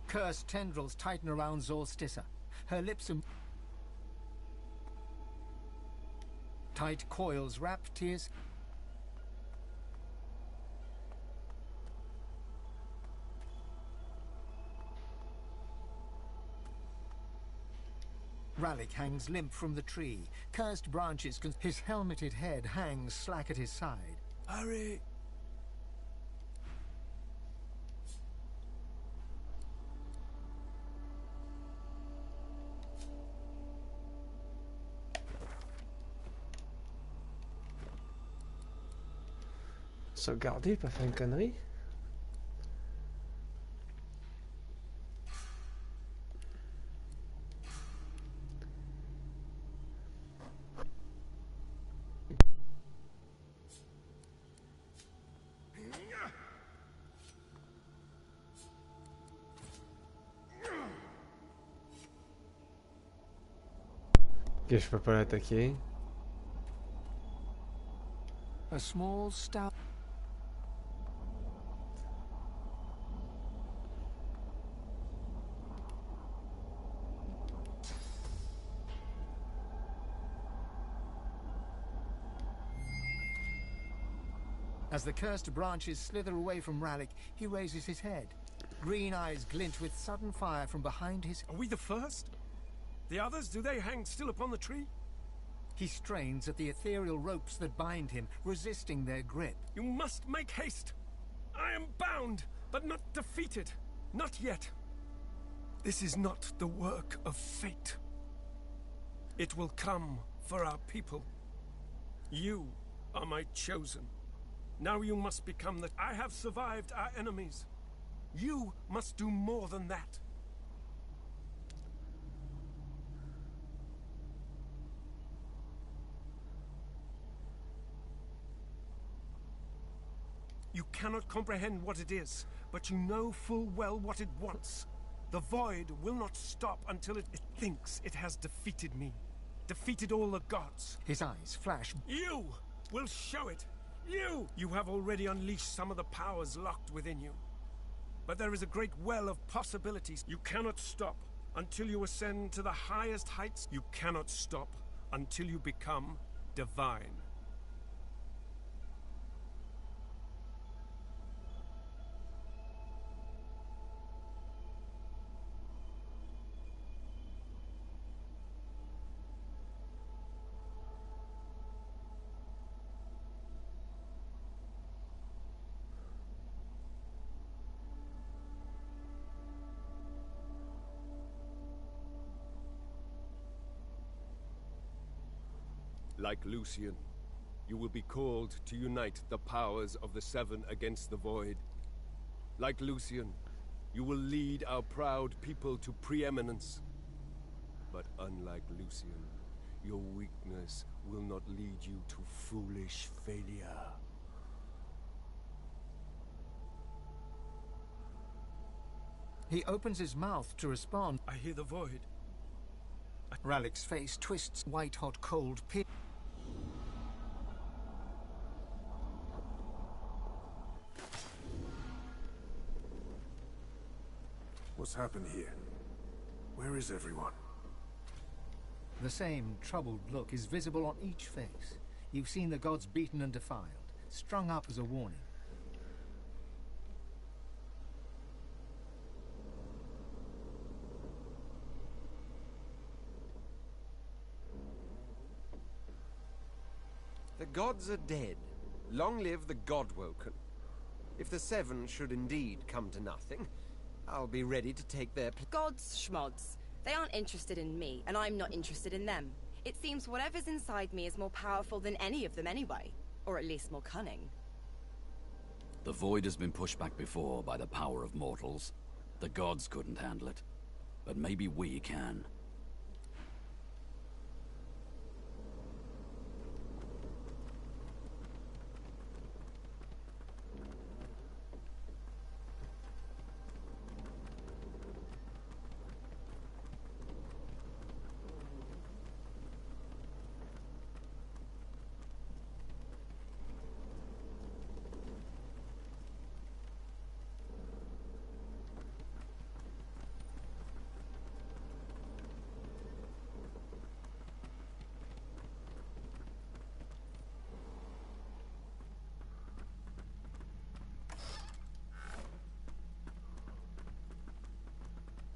Cursed tendrils tighten around Solstice. Her lips and tight coils wrap tears. Ralik hangs limp from the tree. Cursed branches, his helmeted head hangs slack at his side. Hurry! Sauvegarder, pas faire une connerie. Ok, je peux pas l'attaquer. A small stout. As the cursed branches slither away from Ralik, he raises his head. Green eyes glint with sudden fire from behind his... Are we the first? The others, do they hang still upon the tree? He strains at the ethereal ropes that bind him, resisting their grip. You must make haste. I am bound, but not defeated. Not yet. This is not the work of fate. It will come for our people. You are my chosen. Now you must become the... I have survived our enemies. You must do more than that. cannot comprehend what it is, but you know full well what it wants. The void will not stop until it thinks it has defeated me. Defeated all the gods. His eyes flash. You will show it. You have already unleashed some of the powers locked within you. But there is a great well of possibilities. You cannot stop until you ascend to the highest heights. You cannot stop until you become divine. Like Lucian, you will be called to unite the powers of the Seven against the Void. Like Lucian, you will lead our proud people to preeminence. But unlike Lucian, your weakness will not lead you to foolish failure. He opens his mouth to respond. I hear the void. Ralik's face twists, white-hot cold pit. What's happened here? Where is everyone? The same troubled look is visible on each face. You've seen the gods beaten and defiled, strung up as a warning. The gods are dead. Long live the God-woken. If the Seven should indeed come to nothing, I'll be ready to take their place. Gods, schmods. They aren't interested in me, and I'm not interested in them. It seems whatever's inside me is more powerful than any of them anyway. Or at least more cunning. The void has been pushed back before by the power of mortals. The gods couldn't handle it. But maybe we can.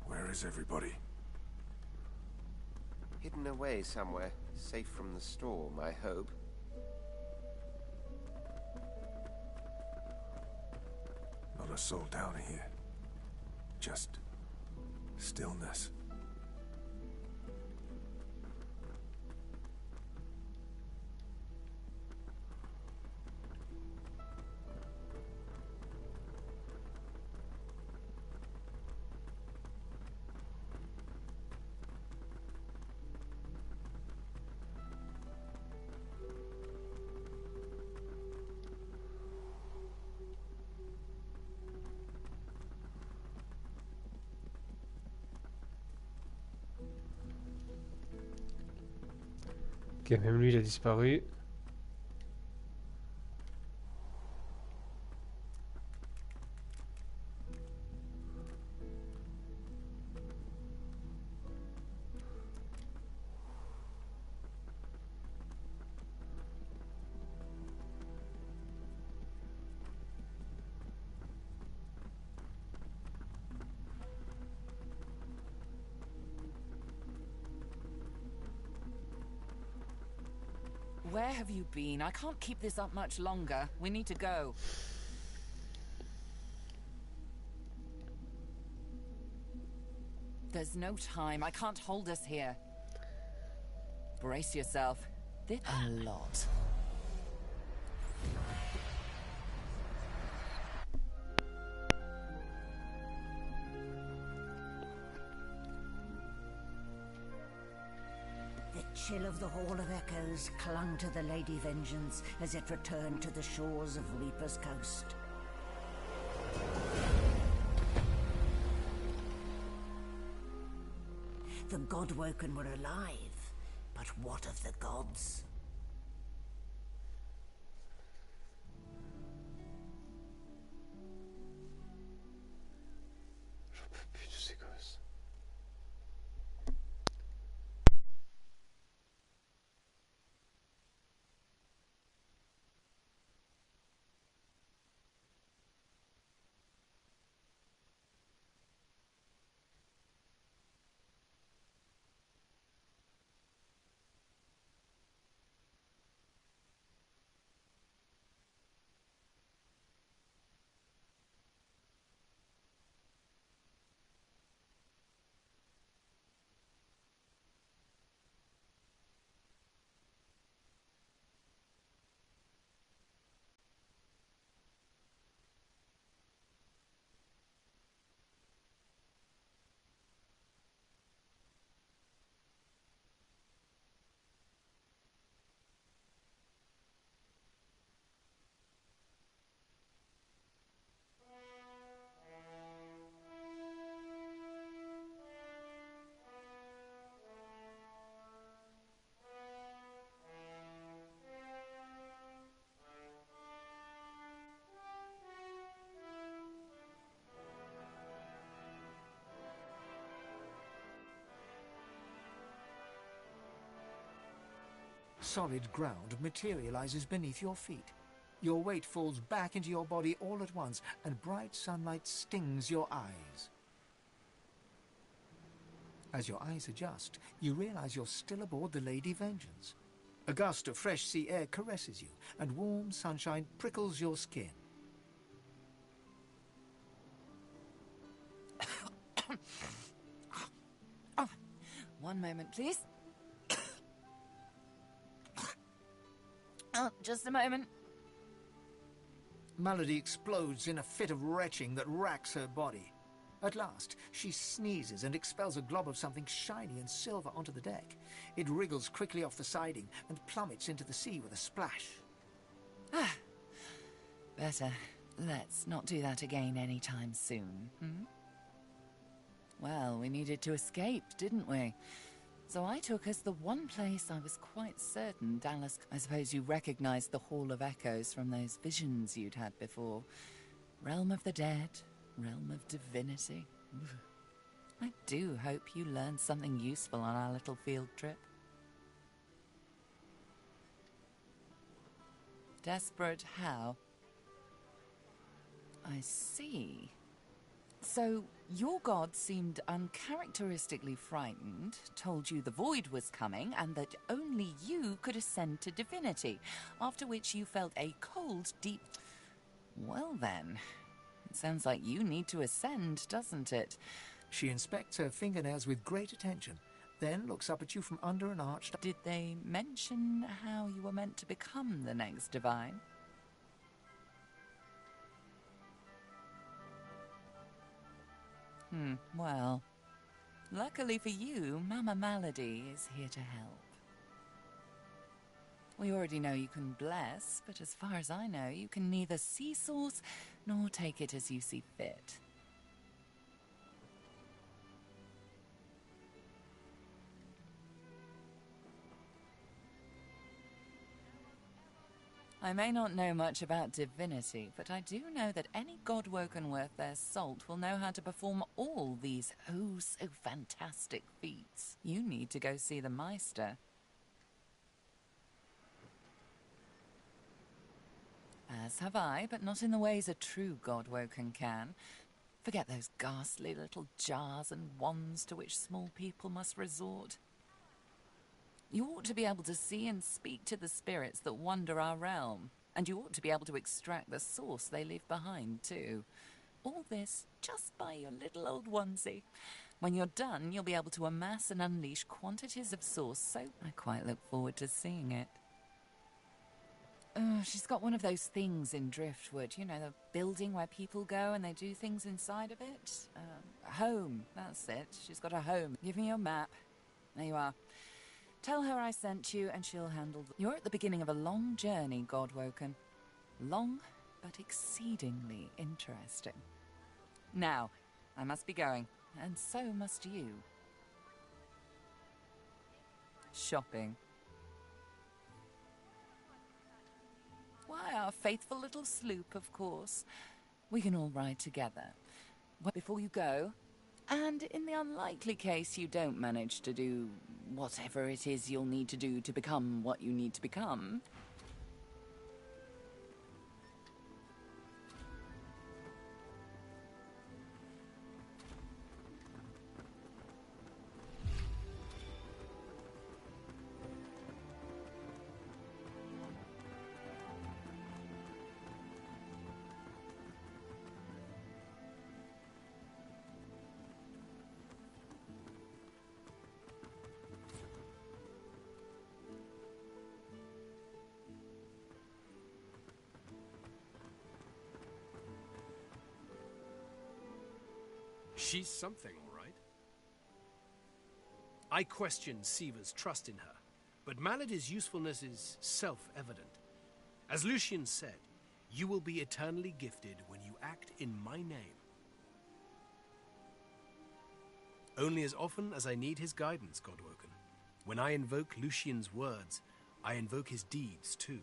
Where is everybody? Hidden away somewhere, safe from the storm, I hope. Not a soul down here. Just stillness. Ok, même lui il a disparu. Where have you been? I can't keep this up much longer. We need to go. There's no time. I can't hold us here. Brace yourself. This a lot. The chill of the Hall of Echoes clung to the Lady Vengeance as it returned to the shores of Reaper's Coast. The Godwoken were alive, but what of the gods? J'en peux plus de ces gosses. Solid ground materializes beneath your feet. Your weight falls back into your body all at once, and bright sunlight stings your eyes. As your eyes adjust, you realize you're still aboard the Lady Vengeance. A gust of fresh sea air caresses you, and warm sunshine prickles your skin. One moment, please. Oh, just a moment. Malady explodes in a fit of retching that racks her body. At last, she sneezes and expels a glob of something shiny and silver onto the deck. It wriggles quickly off the siding and plummets into the sea with a splash. Ah, better. Let's not do that again anytime soon, hmm? Well, we needed to escape, didn't we? So I took us the one place I was quite certain Dallas... I suppose you recognized the Hall of Echoes from those visions you'd had before. Realm of the dead, realm of divinity. I do hope you learned something useful on our little field trip. Desperate how? I see. So, your god seemed uncharacteristically frightened, told you the void was coming, and that only you could ascend to divinity, after which you felt a cold, deep... Well then, it sounds like you need to ascend, doesn't it? She inspects her fingernails with great attention, then looks up at you from under an arched... Did they mention how you were meant to become the next divine? Well, luckily for you, Mama Malady is here to help. We already know you can bless, but as far as I know, you can neither see source nor take it as you see fit. I may not know much about divinity, but I do know that any godwoken worth their salt will know how to perform all these oh-so-fantastic feats. You need to go see the Meister. As have I, but not in the ways a true godwoken can. Forget those ghastly little jars and wands to which small people must resort. You ought to be able to see and speak to the spirits that wander our realm, and you ought to be able to extract the source they leave behind, too. All this just by your little old onesie. When you're done, you'll be able to amass and unleash quantities of source, so I quite look forward to seeing it. She's got one of those things in Driftwood, you know, the building where people go and they do things inside of it. Home, that's it. She's got a home. Give me your map. There you are. Tell her I sent you and she'll handle... You're at the beginning of a long journey, Godwoken. Long, but exceedingly interesting. Now, I must be going, and so must you. shopping. Why, our faithful little sloop, of course. We can all ride together. Well, before you go, and in the unlikely case you don't manage to do whatever it is you'll need to do to become what you need to become, She's something, all right. I question Siva's trust in her, but Malady's usefulness is self-evident. As Lucian said, you will be eternally gifted when you act in my name. Only as often as I need his guidance, Godwoken. When I invoke Lucian's words, I invoke his deeds too.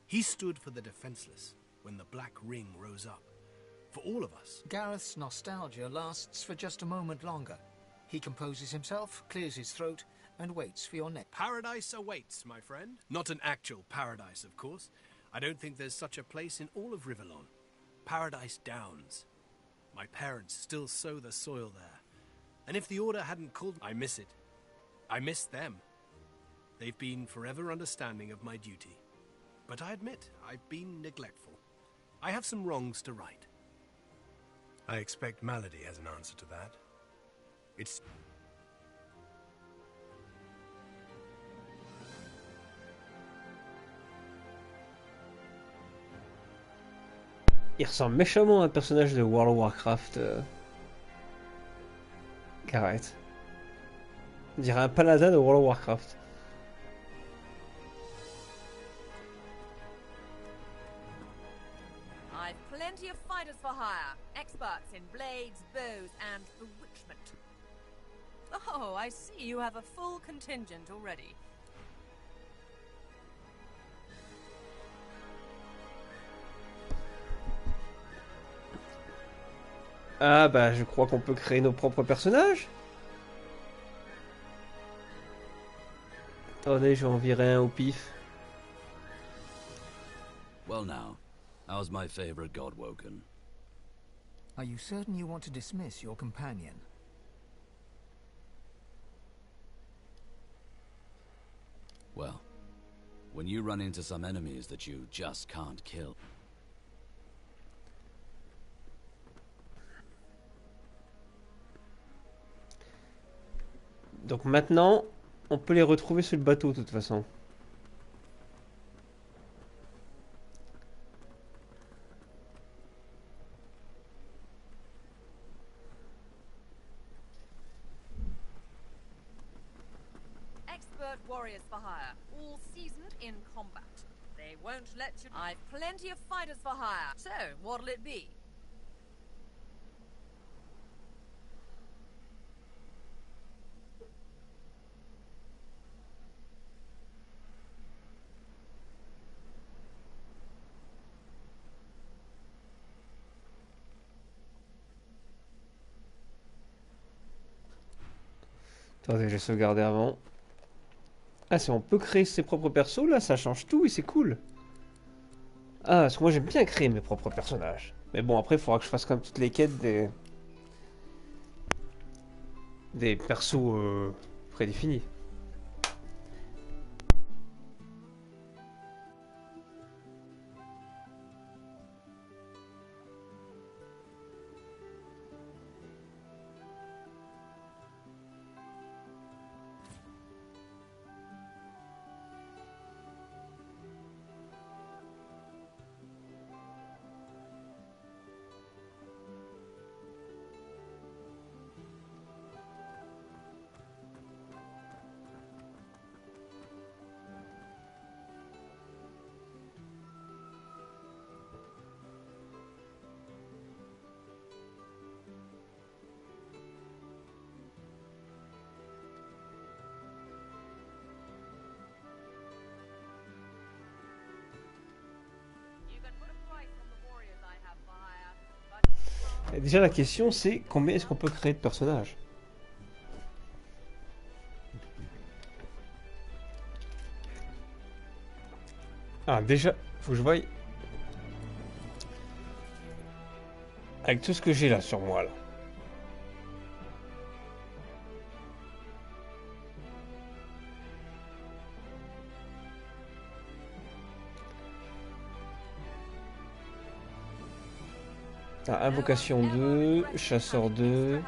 He stood for the defenseless when the Black Ring rose up. For all of us. Gareth's nostalgia lasts for just a moment longer. He composes himself, clears his throat, and waits for your next. Paradise awaits, my friend. Not an actual paradise, of course. I don't think there's such a place in all of Rivellon. Paradise Downs. My parents still sow the soil there. And if the Order hadn't called, I miss it. I miss them. They've been forever understanding of my duty. But I admit, I've been neglectful. I have some wrongs to right. I expect Malady has an answer to that. It's... Il ressemble méchamment à un personnage de World of Warcraft. Gareth. On dirait un paladin de World of Warcraft. I've plenty of fighters for hire. Experts in blades, bows, and bewitchment. Oh, I see you have a full contingent already. Ah bah je crois qu'on peut créer nos propres personnages. Attendez, je vais en virer un au pif. Well now, how's my favorite Godwoken? Are you certain you want to dismiss your companion? Well, when you run into some enemies that you just can't kill. Donc maintenant, on peut les retrouver sur le bateau de toute façon. Expert warriors for hire, all seasoned in combat. They won't let you... I've plenty of fighters for hire. So, what'll it be? Attendez, j'ai sauvegardé avant. Ah, si on peut créer ses propres persos, là, ça change tout et c'est cool. Ah, parce que moi j'aime bien créer mes propres personnages. Mais bon, après, il faudra que je fasse comme toutes les quêtes des persos prédéfinis. Et déjà la question c'est combien est-ce qu'on peut créer de personnages? Ah déjà, faut que je voie avec tout ce que j'ai là sur moi là. Ah, invocation 2, chasseur 2.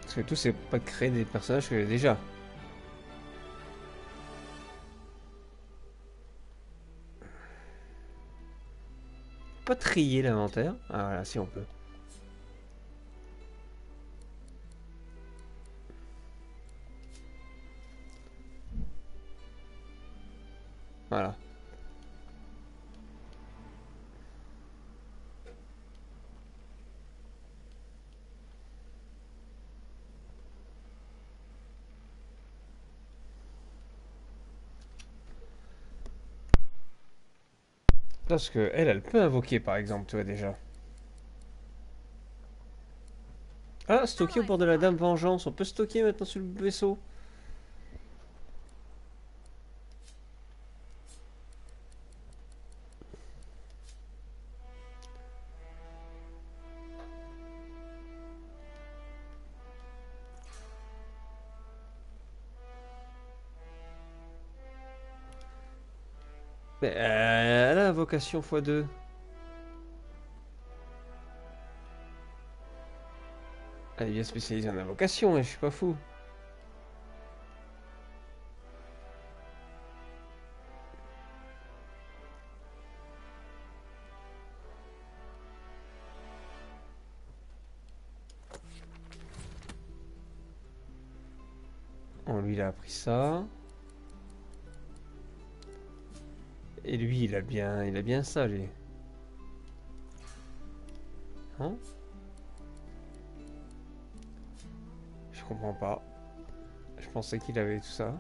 Parce que tout c'est pas de créer des personnages que j'ai déjà. Pas trier l'inventaire. Ah voilà, si on peut. Voilà. Parce que elle peut invoquer par exemple, tu vois déjà. Ah, stocker au bord de la dame vengeance. On peut stocker maintenant sur le vaisseau. Mais elle a invocation x2. Elle est bien spécialisée en invocation, et je suis pas fou. On lui il a appris ça. Et lui il a bien ça lui. Hein? Je comprends pas. Je pensais qu'il avait tout ça.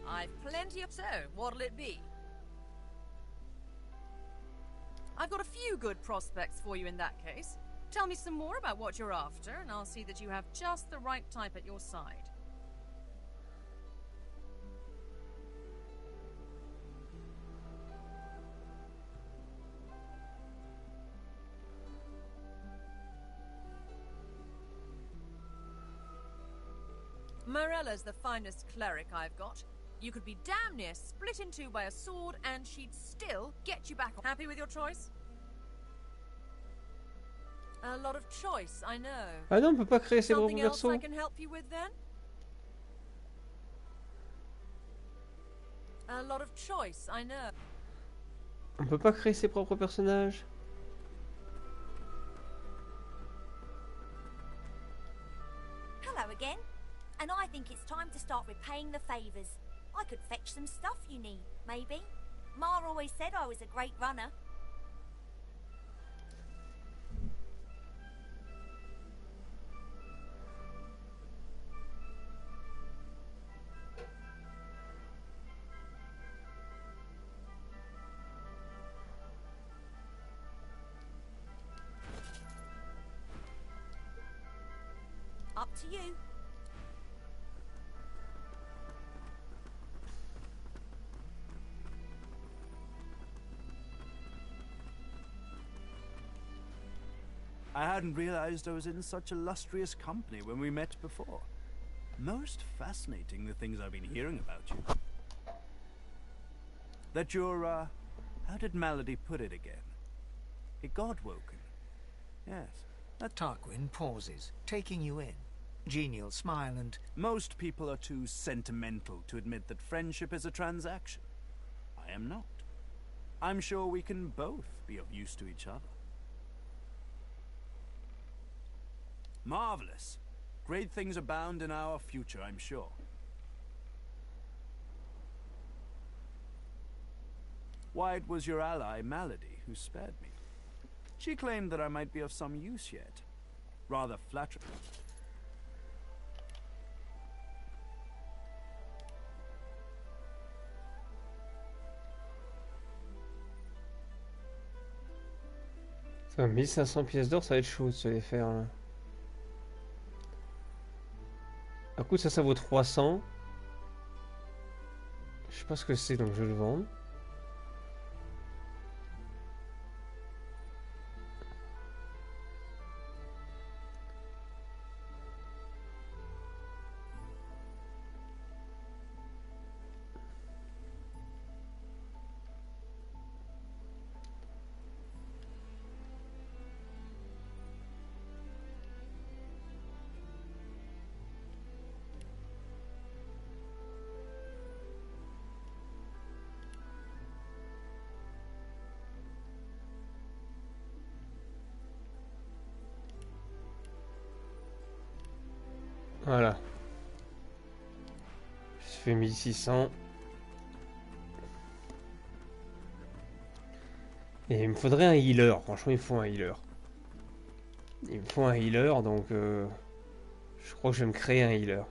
I've plenty of so. What'll it be? I've got a few good prospects for you in that case. Tell me some more about what you're after, and I'll see that you have just the right type at your side. Morella's the finest cleric I've got. You could be damn near split in two by a sword, and she'd still get you back. Happy with your choice? A lot of choice, I know. Ah non, on peut pas créer ses propres Something else persos. I can help you with then? A lot of choice, I know. On peut pas créer ses propres personnages. Hello again. And I think it's time to start repaying the favours. I could fetch some stuff you need, maybe. Ma always said I was a great runner. Up to you. I hadn't realized I was in such illustrious company when we met before. Most fascinating, the things I've been hearing about you. That you're, how did Malady put it again? A god-woken. Yes. Tarquin pauses, taking you in. Genial smile and... Most people are too sentimental to admit that friendship is a transaction. I am not. I'm sure we can both be of use to each other. Marvelous. Great things abound in our future, I'm sure. Why, it was your ally, Malady, who spared me. She claimed that I might be of some use yet. Rather flattering. Ça, 1500 pièces d'or, ça va être chaud de se les faire là. Un coup, ça vaut 300. Je sais pas ce que c'est, donc je vais le vendre. Voilà. Je fais 1600. Et il me faudrait un healer. Franchement, il me faut un healer. Il me faut un healer, donc je crois que je vais me créer un healer.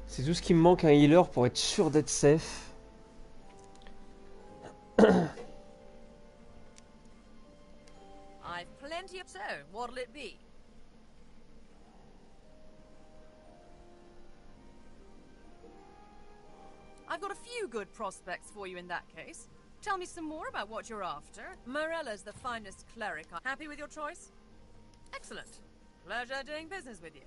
C'est tout ce qui me manque, un healer pour être sûr d'être safe. I've plenty of... So, what'll it be? I've got a few good prospects for you in that case. Tell me some more about what you're after. Morella's the finest cleric. Happy with your choice? Excellent. Pleasure doing business with you.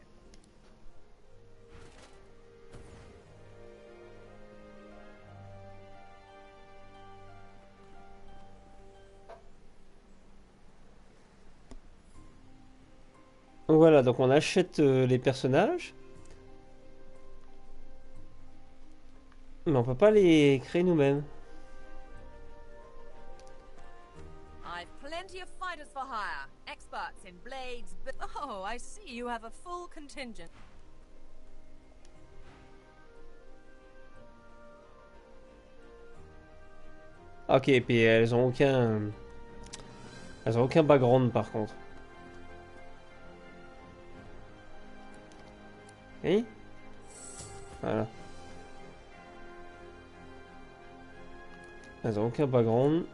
Voilà, donc on achète les personnages. Mais on peut pas les créer nous-mêmes. I've plenty of fighters for hire. Experts in blades. Oh, I see you have a full contingent. Ok, et puis elles ont aucun background par contre. Et voilà. Elles ont aucun background.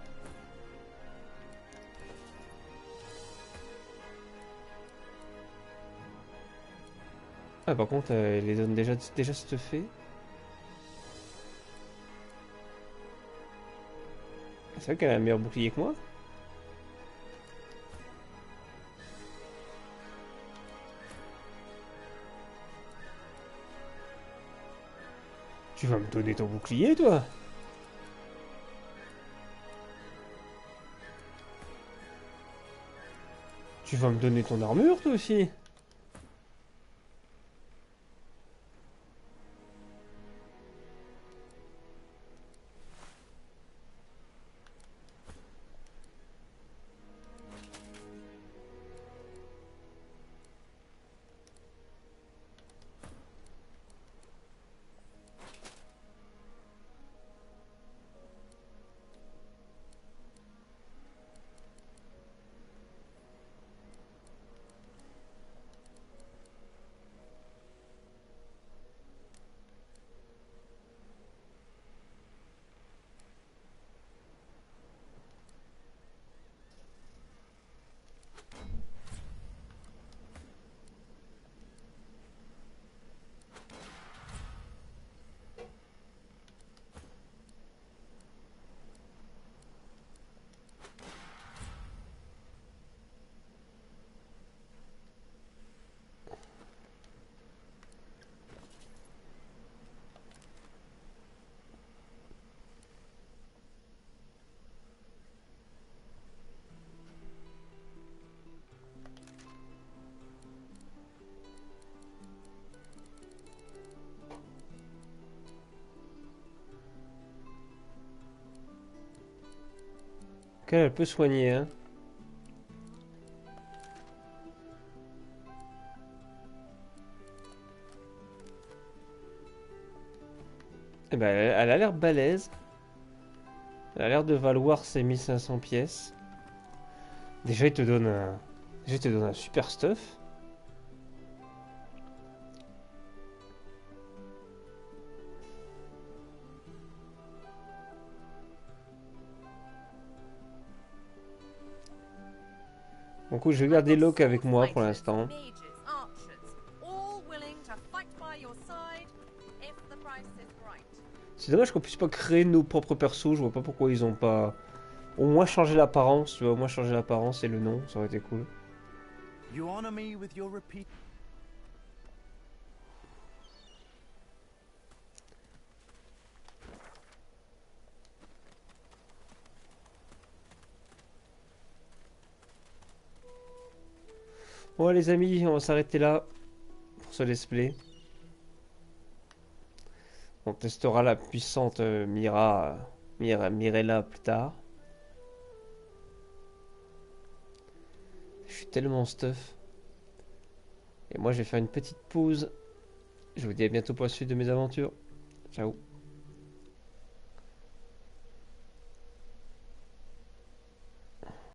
Ah, par contre, elle les donne déjà stuffées. C'est vrai qu'elle a un meilleur bouclier que moi. Tu vas me donner ton bouclier, toi? Tu vas me donner ton armure, toi aussi? Elle peut soigner, hein. Eh ben, elle a l'air balèze. Elle a l'air de valoir ses 1500 pièces. Déjà, il te donne un super stuff. Donc je vais garder Locke avec moi pour l'instant. C'est dommage qu'on puisse pas créer nos propres persos, je vois pas pourquoi ils ont pas au moins changé l'apparence, tu vois, au moins changer l'apparence et le nom, ça aurait été cool. You honor me with your repeat. Bon les amis, on va s'arrêter là pour ce let's play. On testera la puissante Mirella plus tard. Je suis tellement stuff. Et moi je vais faire une petite pause. Je vous dis à bientôt pour la suite de mes aventures. Ciao.